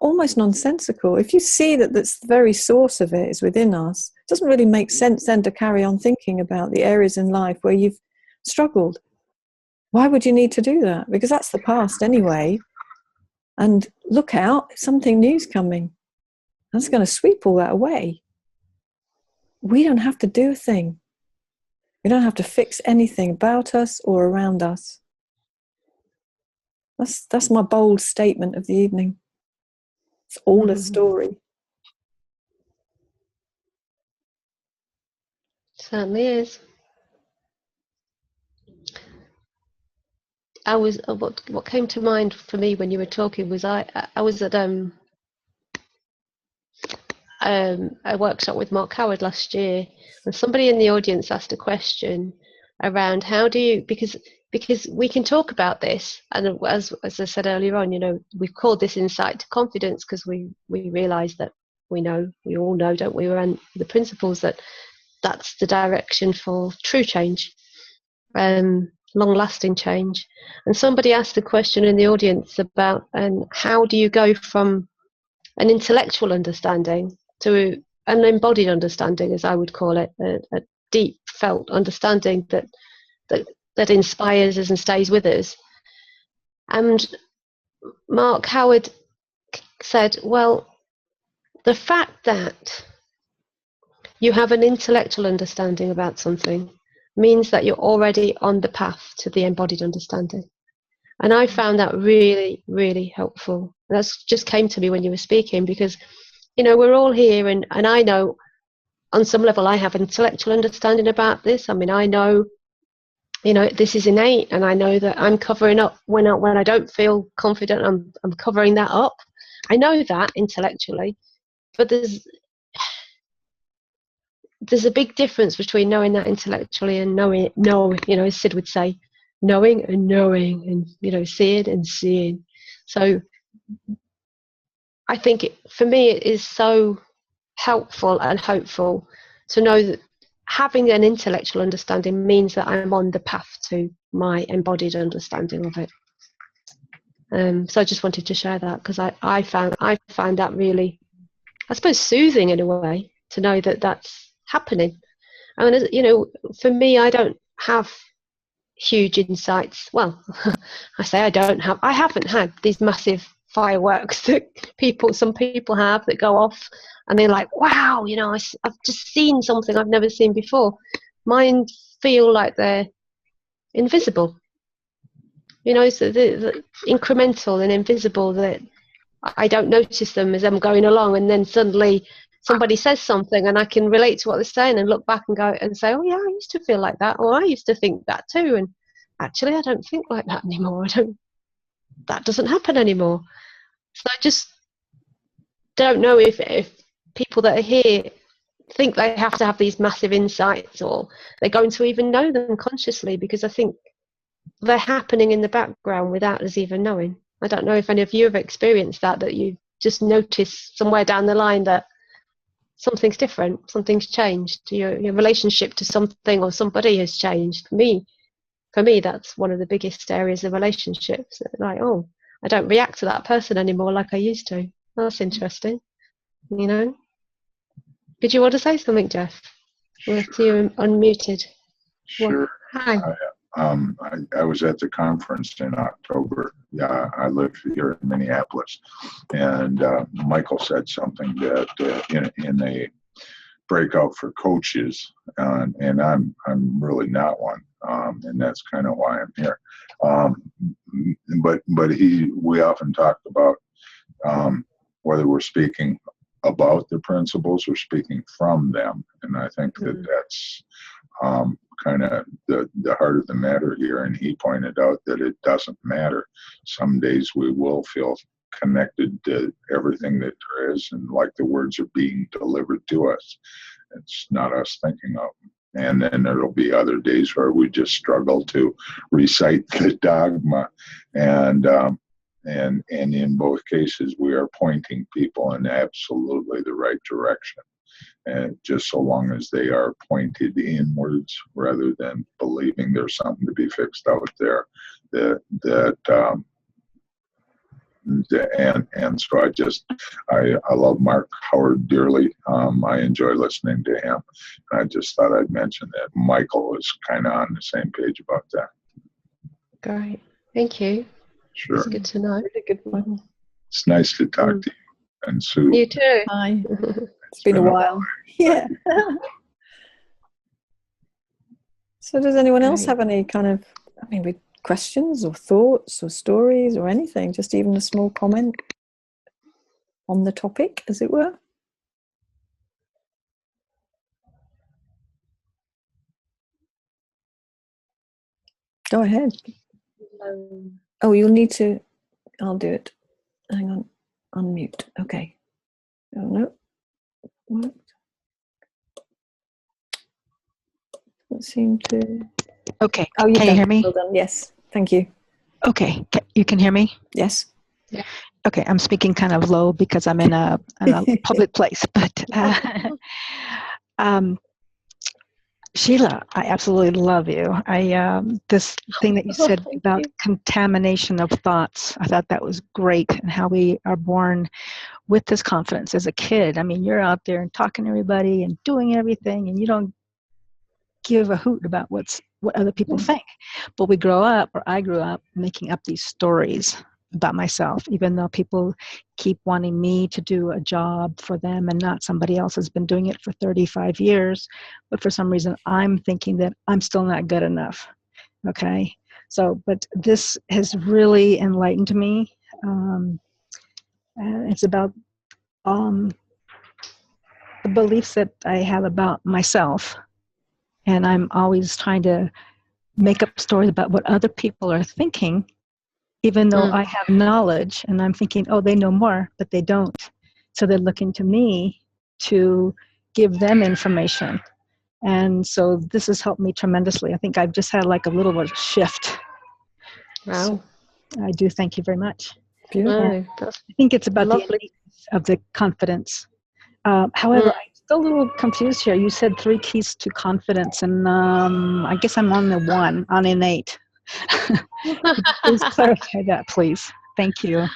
almost nonsensical. If you see that that's the very source of it is within us, it doesn't really make sense then to carry on thinking about the areas in life where you've struggled. Why would you need to do that? Because that's the past anyway. And look out, something new's coming. That's going to sweep all that away. We don't have to do a thing. We don't have to fix anything about us or around us. That's my bold statement of the evening. It's all a story. Certainly is. I was what came to mind for me when you were talking was I was at a workshop with Mark Howard last year, and somebody in the audience asked a question around how do you, because we can talk about this, and as I said earlier on, we've called this insight to confidence because we realise that we all know, don't we, around the principles that that's the direction for true change, long-lasting change. And somebody asked a question in the audience about how do you go from an intellectual understanding to an embodied understanding, as I would call it, a deep felt understanding that inspires us and stays with us. And Mark Howard said, well, the fact that you have an intellectual understanding about something means that you're already on the path to the embodied understanding. And I found that really, really helpful. That's just came to me when you were speaking, because, we're all here, and I know on some level I have intellectual understanding about this. I mean, I know, this is innate, and I know that I'm covering up when I don't feel confident, I'm covering that up. I know that intellectually, but there's a big difference between knowing that intellectually and knowing, as Sid would say, knowing and knowing, and seeing and seeing. So I think for me it is so helpful and hopeful to know that having an intellectual understanding means that I'm on the path to my embodied understanding of it. So I just wanted to share that, because I found that really, I suppose, soothing in a way, to know that that's happening. I mean, for me, I don't have huge insights. Well, I haven't had these massive fireworks that some people have that go off and they're like, wow, I've just seen something I've never seen before. Mine feel like they're invisible, so the incremental and invisible, that I don't notice them as I'm going along, and then suddenly somebody says something and I can relate to what they're saying and look back and go and say, oh yeah, I used to feel like that, or I used to think that too, and actually I don't think like that anymore. That doesn't happen anymore. So I just don't know if people that are here think they have to have these massive insights, or they're going to even know them consciously, because I think they're happening in the background without us even knowing. I don't know if any of you have experienced that you just notice somewhere down the line that something's different, something's changed, your relationship to something or somebody has changed. For me, that's one of the biggest areas of relationships. Like, oh, I don't react to that person anymore like I used to. That's interesting, Did you want to say something, Jeff? You're unmuted. Sure. Well, hi. I was at the conference in October. Yeah, I live here in Minneapolis, and Michael said something that in a breakout for coaches, and I'm really not one, and that's kind of why I'm here. But we often talked about whether we're speaking about the principles or speaking from them, and I think that that's kind of the heart of the matter here. And he pointed out that it doesn't matter. Some days we will feel connected to everything that there is, and like the words are being delivered to us. It's not us thinking of them. And then there'll be other days where we just struggle to recite the dogma. And in both cases, we are pointing people in absolutely the right direction. And just so long as they are pointed inwards rather than believing there's something to be fixed out there, and so I love Mark Howard dearly. I enjoy listening to him. And I just thought I'd mention that Michael is kind of on the same page about that. Great, thank you. Sure, it's good to know. Really good one. It's nice to talk to you and Sue. You too. Hi. It's been a while. Yeah. So does anyone else have any kind of, with questions or thoughts or stories or anything, just even a small comment on the topic, as it were? Go ahead. Oh, you'll need to, I'll do it. Hang on, unmute. Okay. Oh, no. What? Doesn't seem to. Okay. Oh, can you hear me? Well done. Yes. Thank you. Okay. You can hear me? Yes. Yeah. Okay. I'm speaking kind of low because I'm in a public place, but Sheila, I absolutely love you. This thing that you said about contamination of thoughts, I thought that was great, and how we are born with this confidence as a kid. You're out there and talking to everybody and doing everything, and you don't give a hoot about what other people think. But we grow up, or I grew up, making up these stories about myself, even though people keep wanting me to do a job for them and not somebody else has been doing it for 35 years. But for some reason, I'm thinking that I'm still not good enough. Okay. So, but this has really enlightened me. It's about the beliefs that I have about myself. And I'm always trying to make up stories about what other people are thinking, even though I have knowledge, and I'm thinking, oh, they know more, but they don't. So they're looking to me to give them information. And so this has helped me tremendously. I think I've just had like a little bit of shift. Wow. So I do thank you very much. Beautiful. I think it's about lovely. of the confidence. However, I'm still a little confused here. You said 3 keys to confidence, and I guess I'm on innate. Please clarify that, please. Thank you.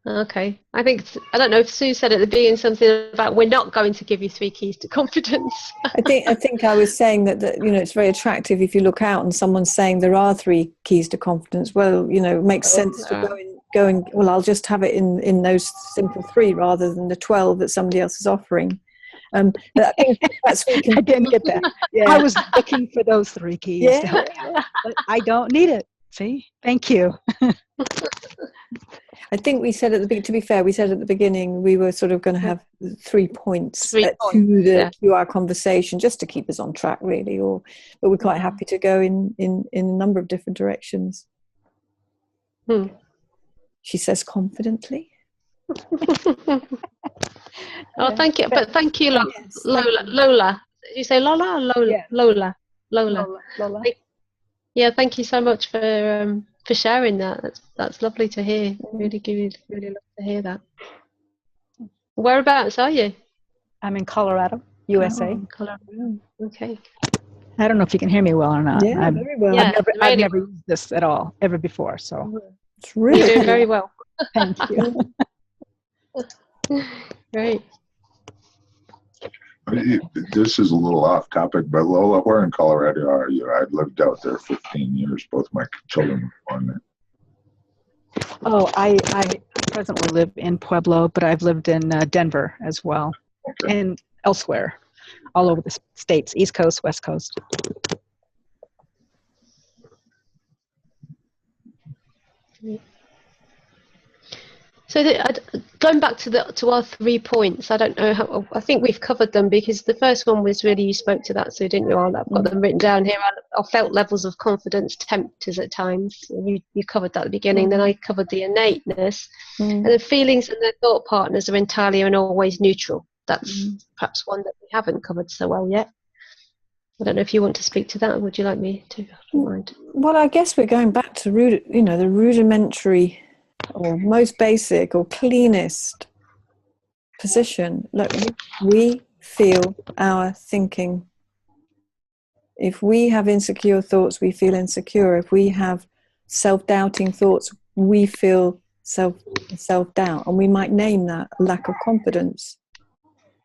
Okay. I don't know if Sue said at the beginning something about we're not going to give you 3 keys to confidence. I think I was saying that it's very attractive if you look out and someone's saying there are 3 keys to confidence. Well, it makes sense to go and well, I'll just have it in those simple 3 rather than the 12 that somebody else is offering. But I think that's I didn't get that. Yeah. I was looking for those 3 keys to help me out, but I don't need it. See? Thank you. I think we said to be fair, we said at the beginning we were sort of going to have 3 points to our conversation just to keep us on track, really. But we're quite happy to go in a number of different directions. She says confidently. Oh, thank you. But thank you, Lola. Did you say Lola or Lola? Yeah. Lola. Lola. Yeah, thank you so much for sharing that. That's lovely to hear. Really love to hear that. Whereabouts are you? I'm in Colorado, USA. Oh, Colorado. Okay. I don't know if you can hear me well or not. Yeah, very well. I've never used this at all ever before, so it's really You're doing very well. thank you. Great. This is a little off topic, but Lola, where in Colorado are you? I lived out there 15 years. Both my children were born there. Oh, I presently live in Pueblo, but I've lived in Denver as well, and elsewhere, all over the states, East Coast, West Coast. So going back to our 3 points, I don't know how. I think we've covered them because the first one was really you spoke to that, so didn't you? I've got them written down here. I felt levels of confidence tempters at times. You covered that at the beginning. Then I covered the innateness, and the feelings and their thought partners are entirely and always neutral. That's perhaps one that we haven't covered so well yet. I don't know if you want to speak to that, or would you like me to remind? Well, I guess we're going back to the rudimentary or most basic or cleanest position. Look, we feel our thinking. If we have insecure thoughts, we feel insecure. If we have self-doubting thoughts, we feel self-doubt, and we might name that lack of confidence.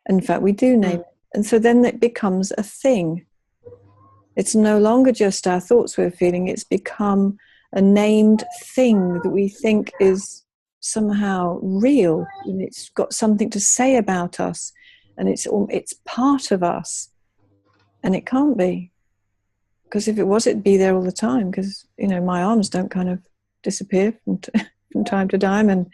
In fact, we do name it. And so then it becomes a thing. It's no longer just our thoughts we're feeling, it's become a named thing that we think is somehow real, and it's got something to say about us, and it's part of us, and it can't be, because if it was, it'd be there all the time, because my arms don't kind of disappear from time to time, and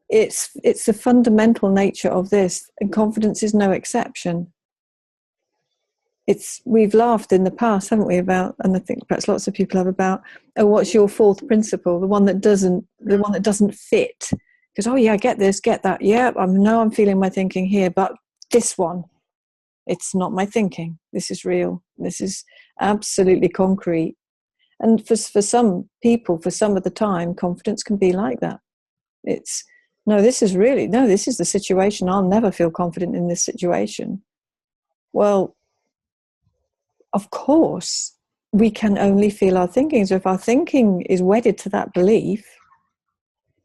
it's the fundamental nature of this, and confidence is no exception. We've laughed in the past, haven't we, about, and I think perhaps lots of people have, about, what's your 4th principle, the one that doesn't fit. Because, oh yeah, get this, get that. Yeah, I'm feeling my thinking here, but this one, it's not my thinking. This is real. This is absolutely concrete. And for some people, for some of the time, confidence can be like that. This is the situation. I'll never feel confident in this situation. Well, of course, we can only feel our thinking. So if our thinking is wedded to that belief,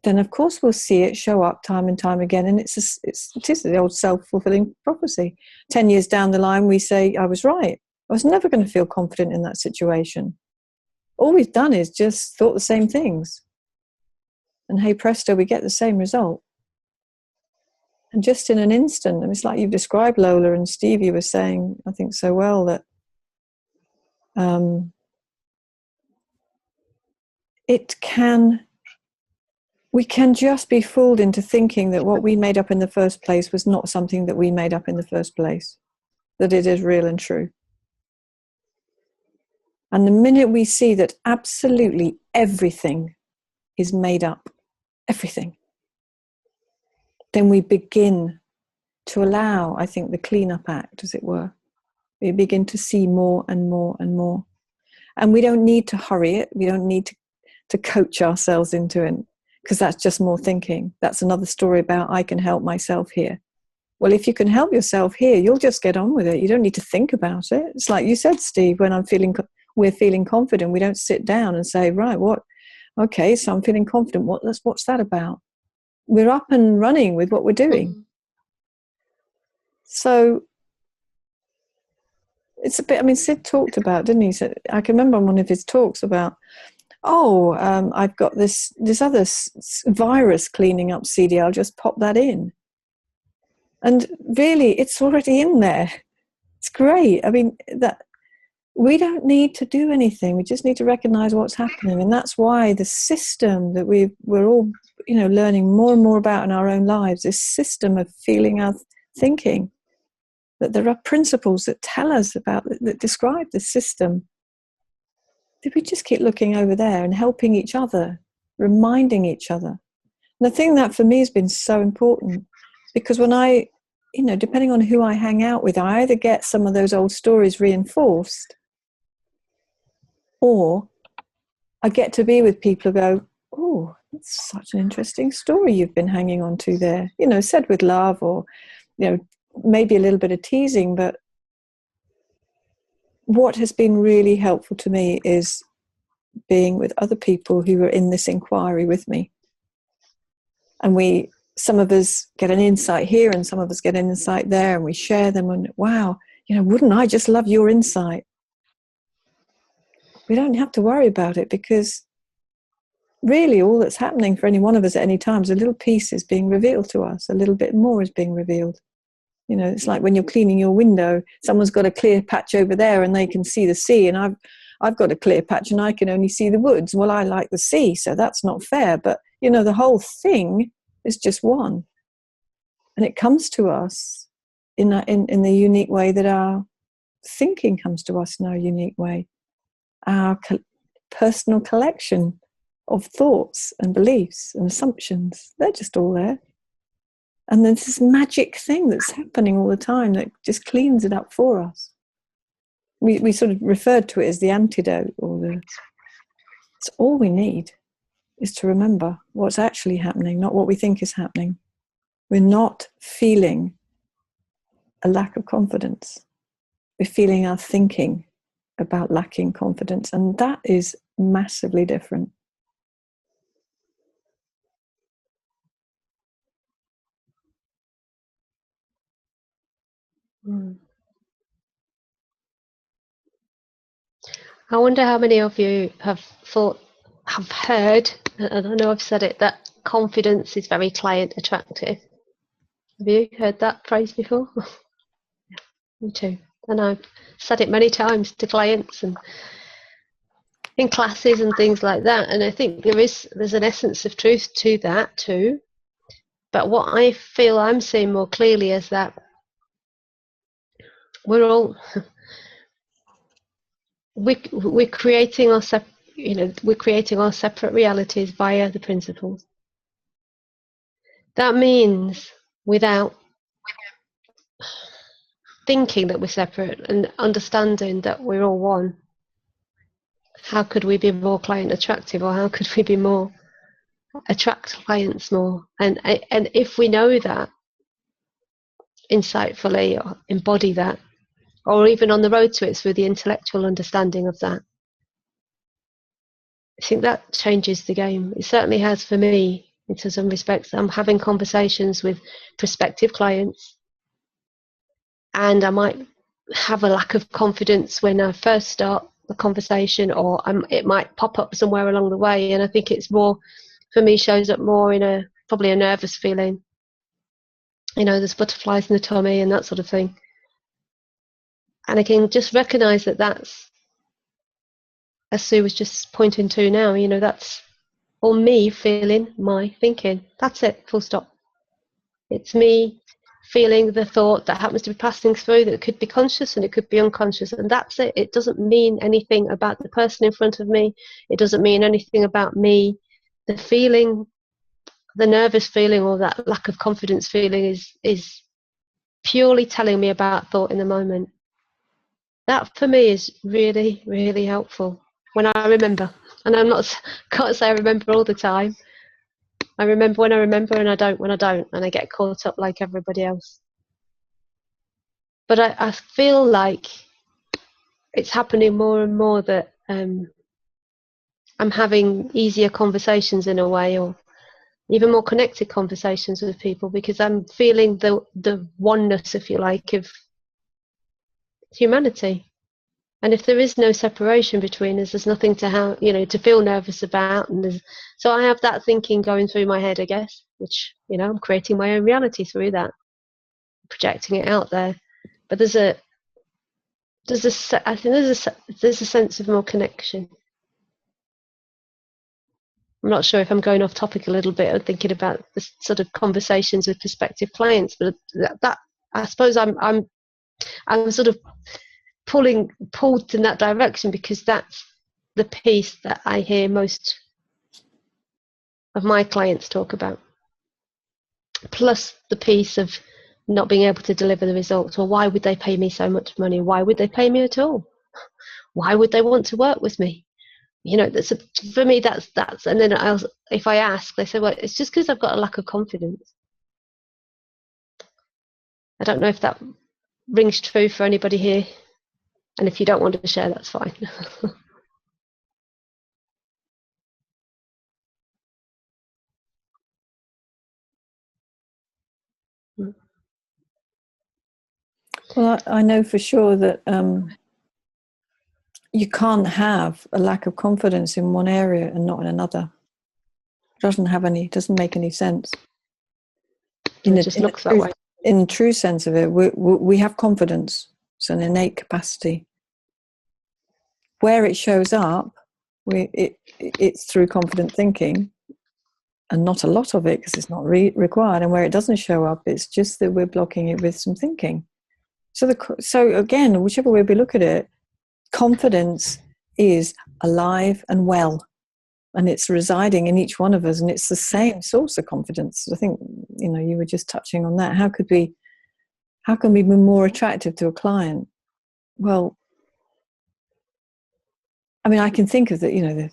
then of course we'll see it show up time and time again. And it is the old self-fulfilling prophecy. 10 years down the line, we say, I was right. I was never going to feel confident in that situation. All we've done is just thought the same things. And hey presto, we get the same result. And just in an instant, and it's like you've described, Lola, and Stevie was saying, I think so well, that we can just be fooled into thinking that what we made up in the first place was not something that we made up in the first place, that it is real and true. And the minute we see that absolutely everything is made up, everything, then we begin to allow, I think, the cleanup act, as it were. We begin to see more and more and more. And we don't need to hurry it. We don't need to coach ourselves into it, because that's just more thinking. That's another story about I can help myself here. Well, if you can help yourself here, you'll just get on with it. You don't need to think about it. It's like you said, Steve, when we're feeling confident, we don't sit down and say, right, what Okay, so I'm feeling confident. What's that about? We're up and running with what we're doing. So it's a bit, I mean, Sid talked about, didn't he? So I can remember on one of his talks about, I've got this other virus cleaning up CD. I'll just pop that in. And really, it's already in there. It's great. I mean, that we don't need to do anything. We just need to recognize what's happening. And that's why the system that we're all, learning more and more about in our own lives, this system of feeling our thinking, that there are principles that tell us about, that describe the system. If we just keep looking over there and helping each other, reminding each other. And the thing that for me has been so important, because when I, depending on who I hang out with, I either get some of those old stories reinforced, or I get to be with people who go, oh, that's such an interesting story you've been hanging on to there. Said with love, or, maybe a little bit of teasing, but what has been really helpful to me is being with other people who are in this inquiry with me. And some of us get an insight here and some of us get an insight there, and we share them, and wow, wouldn't I just love your insight? We don't have to worry about it, because really all that's happening for any one of us at any time is a little piece is being revealed to us, a little bit more is being revealed. It's like when you're cleaning your window, someone's got a clear patch over there and they can see the sea, and I've got a clear patch and I can only see the woods. Well, I like the sea, so that's not fair. But, the whole thing is just one. And it comes to us in the unique way that our thinking comes to us in our unique way. Our personal collection of thoughts and beliefs and assumptions, they're just all there. And there's this magic thing that's happening all the time that just cleans it up for us. We sort of referred to it as the antidote, it's all we need is to remember what's actually happening, not what we think is happening. We're not feeling a lack of confidence. We're feeling our thinking about lacking confidence, and that is massively different. I wonder how many of you have heard, and I know I've said it, that confidence is very client attractive. Have you heard that phrase before? Me too. And I've said it many times to clients and in classes and things like that. And I think there's an essence of truth to that too. But what I feel I'm seeing more clearly is that we're creating our separate realities via the principles. That means without thinking that we're separate and understanding that we're all one, how could we be more client attractive, or how could we be more attract clients more? And if we know that insightfully, or embody that, or even on the road to it through the intellectual understanding of that, I think that changes the game. It certainly has for me. In some respects, I'm having conversations with prospective clients, and I might have a lack of confidence when I first start the conversation, or it might pop up somewhere along the way, and I think it's more, for me, shows up more in probably a nervous feeling. There's butterflies in the tummy and that sort of thing. And I can just recognise that that's, as Sue was just pointing to now, that's all me feeling my thinking. That's it, full stop. It's me feeling the thought that happens to be passing through, that could be conscious and it could be unconscious, and that's it. It doesn't mean anything about the person in front of me. It doesn't mean anything about me. The feeling, the nervous feeling, or that lack of confidence feeling is purely telling me about thought in the moment. That for me is really, really helpful when I remember. And can't say I remember all the time. I remember when I remember, and I don't when I don't, and I get caught up like everybody else. But I feel like it's happening more and more that I'm I'm having easier conversations in a way, or even more connected conversations with people, because I'm feeling the oneness, if you like, of humanity. And if there is no separation between us, there's nothing to feel nervous about. And so I have that thinking going through my head, I guess, which, I'm creating my own reality through that, projecting it out there. But I think there's a sense of more connection. I'm not sure if I'm going off topic a little bit or thinking about the sort of conversations with prospective clients, but that I suppose I'm sort of pulled in that direction, because that's the piece that I hear most of my clients talk about, plus the piece of not being able to deliver the results. Well, why would they pay me so much money? Why would they pay me at all? Why would they want to work with me? For me, that's and then if I ask, they say, well, it's just because I've got a lack of confidence. I don't know if that rings true for anybody here, and if you don't want to share, that's fine. Well, I know for sure that you can't have a lack of confidence in one area and not in another. It doesn't make any sense. It just looks that way. In the true sense of it, we have confidence. It's an innate capacity. Where it shows up, it's through confident thinking, and not a lot of it, because it's not required. And where it doesn't show up, it's just that we're blocking it with some thinking. So again, whichever way we look at it, confidence is alive and well, and it's residing in each one of us, and it's the same source of confidence. I think you were just touching on that. How can we be more attractive to a client? Well, I mean, I can think of the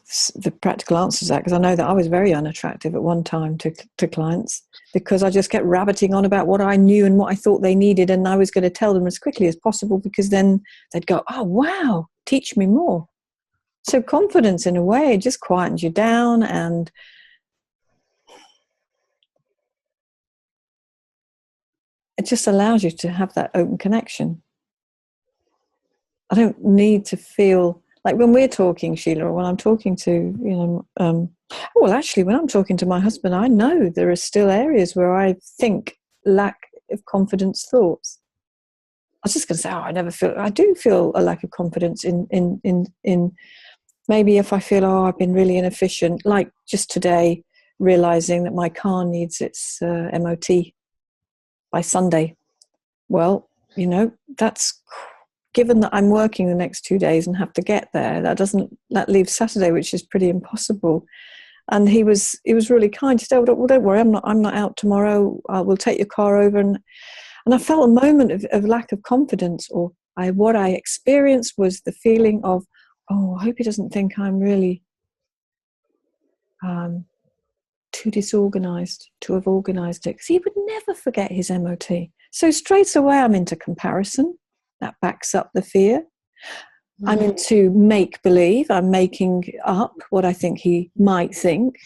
practical answers to that, because I know that I was very unattractive at one time to clients, because I just kept rabbiting on about what I knew and what I thought they needed, and I was going to tell them as quickly as possible, because then they'd go, oh, wow, teach me more. So confidence, in a way, just quietens you down, and it just allows you to have that open connection. I don't need to feel like, when we're talking, Sheila, or when I'm talking to, well, actually, when I'm talking to my husband, I know there are still areas where I think lack of confidence thoughts. I was just going to say, I do feel a lack of confidence in maybe if I feel, I've been really inefficient, like just today, realizing that my car needs its MOT by Sunday. Well, that's given that I'm working the next 2 days and have to get there. That leaves Saturday, which is pretty impossible. And he was really kind. He said, well, don't worry, I'm not out tomorrow. We'll take your car over. And I felt a moment of lack of confidence, or what I experienced was the feeling of, oh, I hope he doesn't think I'm really too disorganized to have organized it, because he would never forget his MOT. So straight away I'm into comparison. That backs up the fear. I'm into make believe. I'm making up what I think he might think.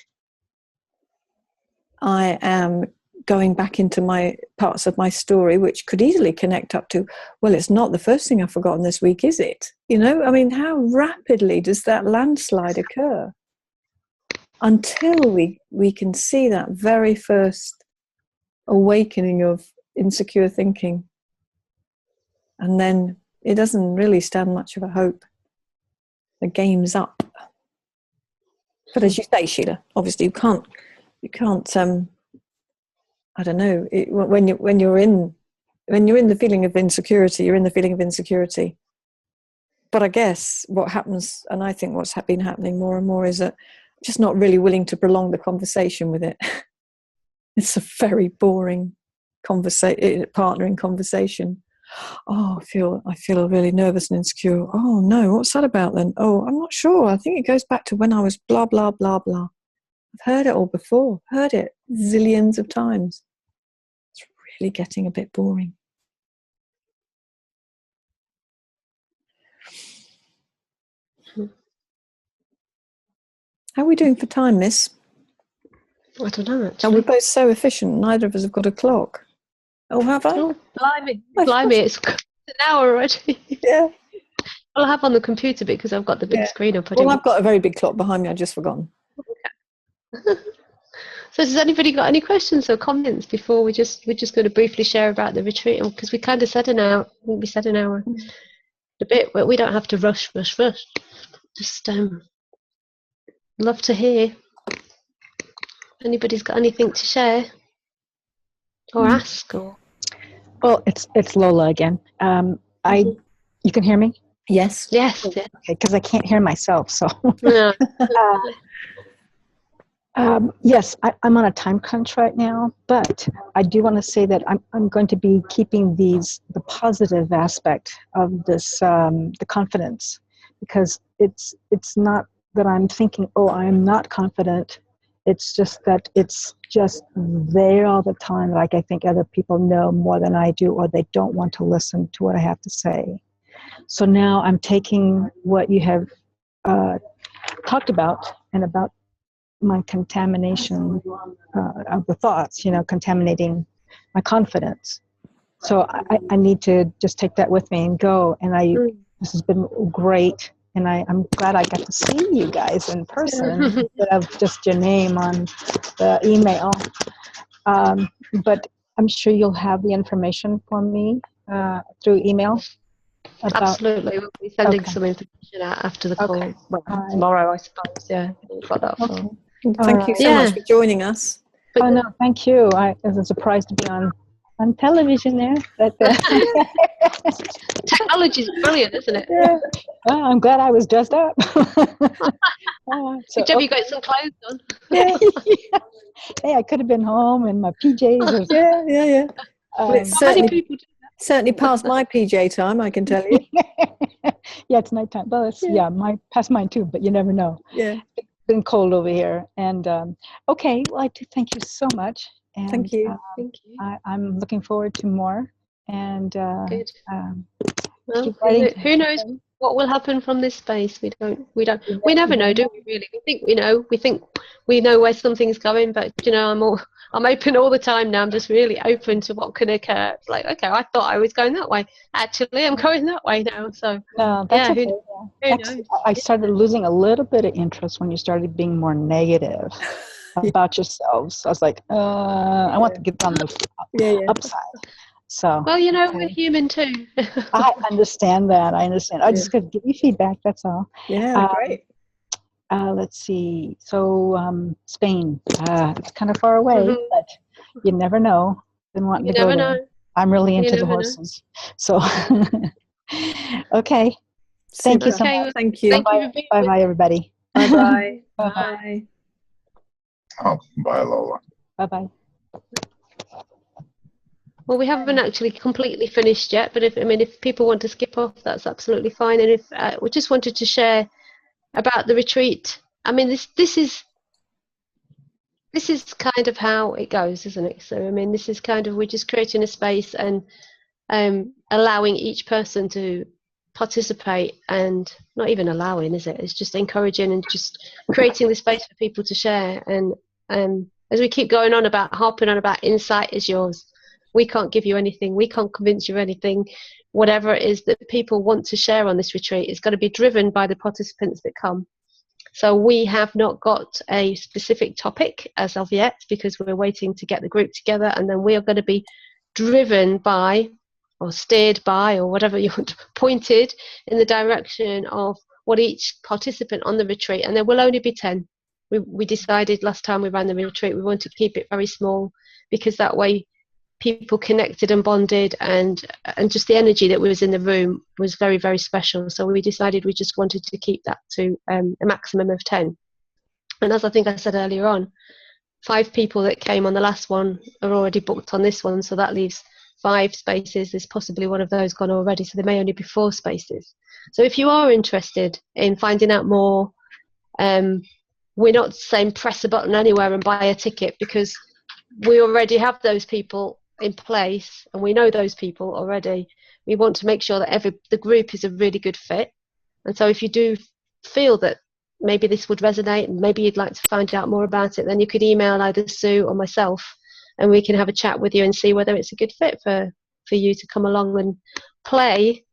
I am going back into my parts of my story, which could easily connect up to, well, it's not the first thing I've forgotten this week, is it? I mean, how rapidly does that landslide occur? Until we can see that very first awakening of insecure thinking. And then it doesn't really stand much of a hope. The game's up. But as you say, Sheila, obviously you can't. I don't know. When you're in the feeling of insecurity, you're in the feeling of insecurity. But I guess what happens, and I think what's been happening more and more, is that I'm just not really willing to prolong the conversation with it. It's a very boring partnering conversation. Oh, I feel really nervous and insecure. Oh no, what's that about then? Oh, I'm not sure. I think it goes back to when I was blah, blah, blah, blah. I've heard it all before, heard it zillions of times. It's really getting a bit boring. How are we doing for time, miss? I don't know, And actually. we're both so efficient. Neither of us have got a clock. Oh, have I? Oh, blimey. I Blimey, it's an hour already. Yeah. I'll have on the computer because I've got the big Yeah. screen up. Well, I've got a very big clock behind me. I've just forgotten. So has anybody got any questions or comments before we're just going to briefly share about the retreat? Because we kind of said an hour. I think we said an hour a bit, but we don't have to rush. Just love to hear. Anybody's got anything to share or ask? Or Well, it's Lola again. You can hear me? Yes. yes, Okay, because I can't hear myself. So yeah. yes, I'm on a time crunch right now, but I do want to say that I'm going to be keeping the positive aspect of this, the confidence, because it's not that I'm thinking, oh, I'm not confident. It's just that it's just there all the time. Like I think other people know more than I do, or they don't want to listen to what I have to say. So now I'm taking what you have talked about and about my contamination of the thoughts, contaminating my confidence. So I need to just take that with me and go. And this has been great. And I'm glad I got to see you guys in person instead of just your name on the email. But I'm sure you'll have the information for me through email. Absolutely, we'll be sending Okay. some information out after the call. Okay. Well, tomorrow, I suppose. Yeah, we've got that Okay. full. Thank you so Yeah. much for joining us. Oh no, thank you. It was a surprise to be on television there. But, Technology is brilliant, isn't it? yeah. Well, I'm glad I was dressed up. Good job you got some clothes on. Yeah. Hey, I could have been home in my PJs or something. Yeah. Well, it's How many certainly, people do certainly past my PJ time, I can tell you. Yeah, it's nighttime. Well, it's past mine too, but you never know. Yeah. It's been cold over here. And okay, well, I do thank you so much. And, Thank you. Thank you. I'm looking forward to more. And Good. keep Well, writing. who knows what will happen from this space? We never know, do we? Really, we think we know. We think we know where something's going, but I'm open all the time now. I'm just really open to what can occur. Like, okay, I thought I was going that way. Actually, I'm going that way now. So No, that's okay. who Actually, knows? I started losing a little bit of interest when you started being more negative about yourselves. I was like, I want to get on the upside. So Well, we're human too. I understand that. I understand. I just got to give you feedback. That's all. Yeah, great. Let's see. So Spain, it's kind of far away, but you never know. Been wanting You to go never there. know. I'm really You into the never know. horses. So okay. Thank you so Okay, much. well, Thank you. thank you for being Bye bye everybody. Bye-bye. Bye-bye. Bye. Oh, bye, Lola. Bye bye. Well, we haven't actually completely finished yet, but if people want to skip off, that's absolutely fine. And if we just wanted to share about the retreat, this is kind of how it goes, isn't it? So this is kind of, we're just creating a space and allowing each person to participate, and not even allowing, is it? It's just encouraging and just creating the space for people to share. And as we keep going on about, harping on about, insight is yours. We can't give you anything. We can't convince you of anything. Whatever it is that people want to share on this retreat is going to be driven by the participants that come. So we have not got a specific topic as of yet, because we're waiting to get the group together, and then we are going to be driven by, or steered by, or whatever you want, pointed in the direction of what each participant on the retreat, and there will only be 10. We decided last time we ran the retreat we want to keep it very small, because that way people connected and bonded, and just the energy that was in the room was very, very special. So we decided we just wanted to keep that to a maximum of 10. And as I think I said earlier on, 5 people that came on the last one are already booked on this one, so that leaves 5 spaces. There's possibly one of those gone already, so there may only be 4 spaces. So if you are interested in finding out more, we're not saying press a button anywhere and buy a ticket, because we already have those people in place and we know those people already. We want to make sure that the group is a really good fit. And so if you do feel that maybe this would resonate and maybe you'd like to find out more about it, then you could email either Sue or myself, and we can have a chat with you and see whether it's a good fit for you to come along and play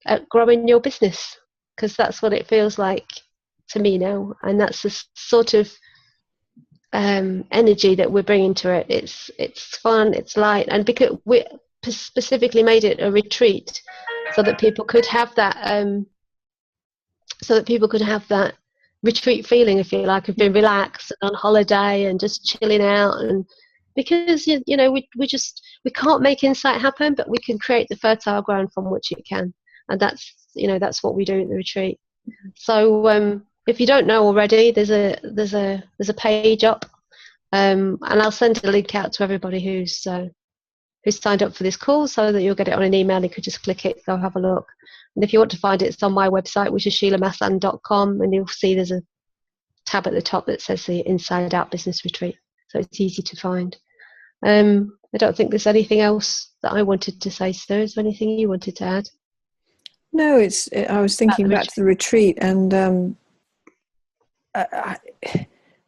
at growing your business, because that's what it feels like to me now, and that's the sort of energy that we're bringing to it. It's fun, it's light, and because we specifically made it a retreat so that people could have that retreat feeling, if you like, of being relaxed and on holiday and just chilling out. And because we can't make insight happen, but we can create the fertile ground from which it can, and that's what we do at the retreat. So if you don't know already, there's a page up, and I'll send a link out to everybody who's signed up for this call, so that you'll get it on an email. You could just click it, go have a look. And if you want to find it, it's on my website, which is SheilaMassan.com, and you'll see there's a tab at the top that says the Inside Out Business Retreat, so it's easy to find. I don't think there's anything else that I wanted to say, Sue. Is there anything you wanted to add? No, I was thinking back to the retreat, and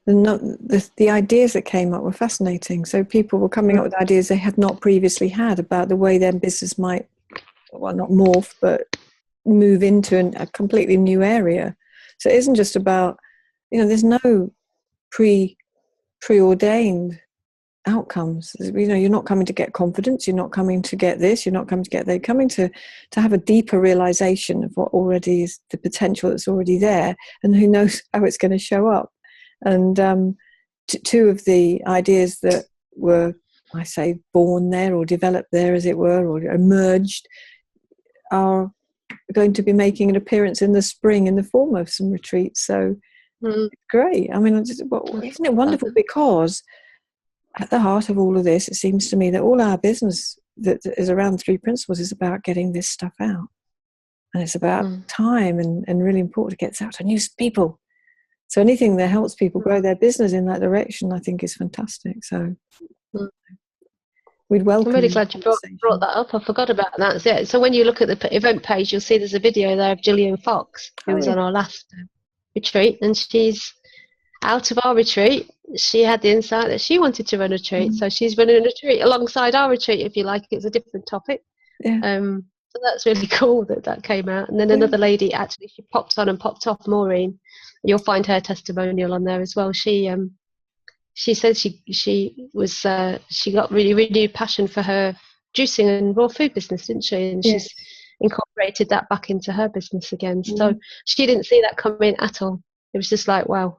the ideas that came up were fascinating. So people were coming up with ideas they had not previously had about the way their business might, well, not morph, but move into a completely new area. So it isn't just about, there's no preordained outcomes. You're not coming to get confidence, you're not coming to get this, you're not coming to get that. You're coming to have a deeper realization of what already is the potential that's already there, and who knows how it's going to show up. And two of the ideas that were, I say, born there or developed there, as it were, or emerged, are going to be making an appearance in the spring in the form of some retreats. So great. I mean, isn't it wonderful? Because at the heart of all of this, it seems to me that all our business that is around the 3 principles is about getting this stuff out. And it's about time, and really important to get this out to new people. So anything that helps people grow their business in that direction, I think, is fantastic. So we'd welcome. I'm really glad you brought that up. I forgot about that. Yeah. So when you look at the event page, you'll see there's a video there of Gillian Fox, who was on our last retreat, and she's out of our retreat. She had the insight that she wanted to run a retreat, so she's running a retreat alongside our retreat, if you like. It's a different topic. Yeah. So that's really cool that came out. And then another lady, actually, she popped on and popped off, Maureen. You'll find her testimonial on there as well. She said she got really renewed passion for her juicing and raw food business, didn't she? And she's incorporated that back into her business again. So she didn't see that coming at all. It was just like, wow,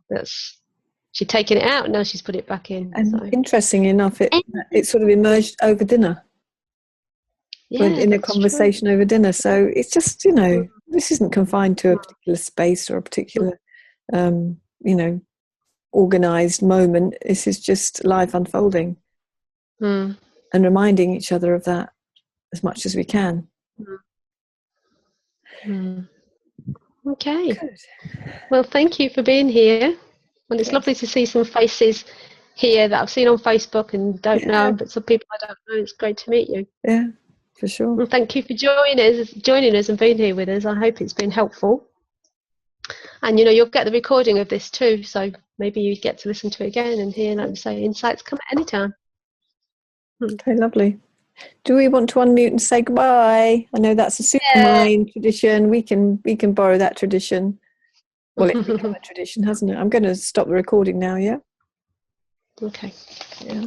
she'd taken it out, and now she's put it back in. And interesting enough, it sort of emerged over dinner. In a conversation over dinner. So it's just, this isn't confined to a particular space or a particular, organized moment. This is just life unfolding and reminding each other of that as much as we can. Okay. Good. Well, thank you for being here. And it's lovely to see some faces here that I've seen on Facebook and don't know, but some people I don't know. It's great to meet you. Yeah, for sure. Well, thank you for joining us and being here with us. I hope it's been helpful. And you'll get the recording of this too, so maybe you get to listen to it again and hear, like I say, insights come at any time. Okay, lovely. Do we want to unmute and say goodbye? I know that's a Supermind tradition. We can borrow that tradition. Well, it's become a tradition, hasn't it? I'm going to stop the recording now. Yeah. Okay. Yeah.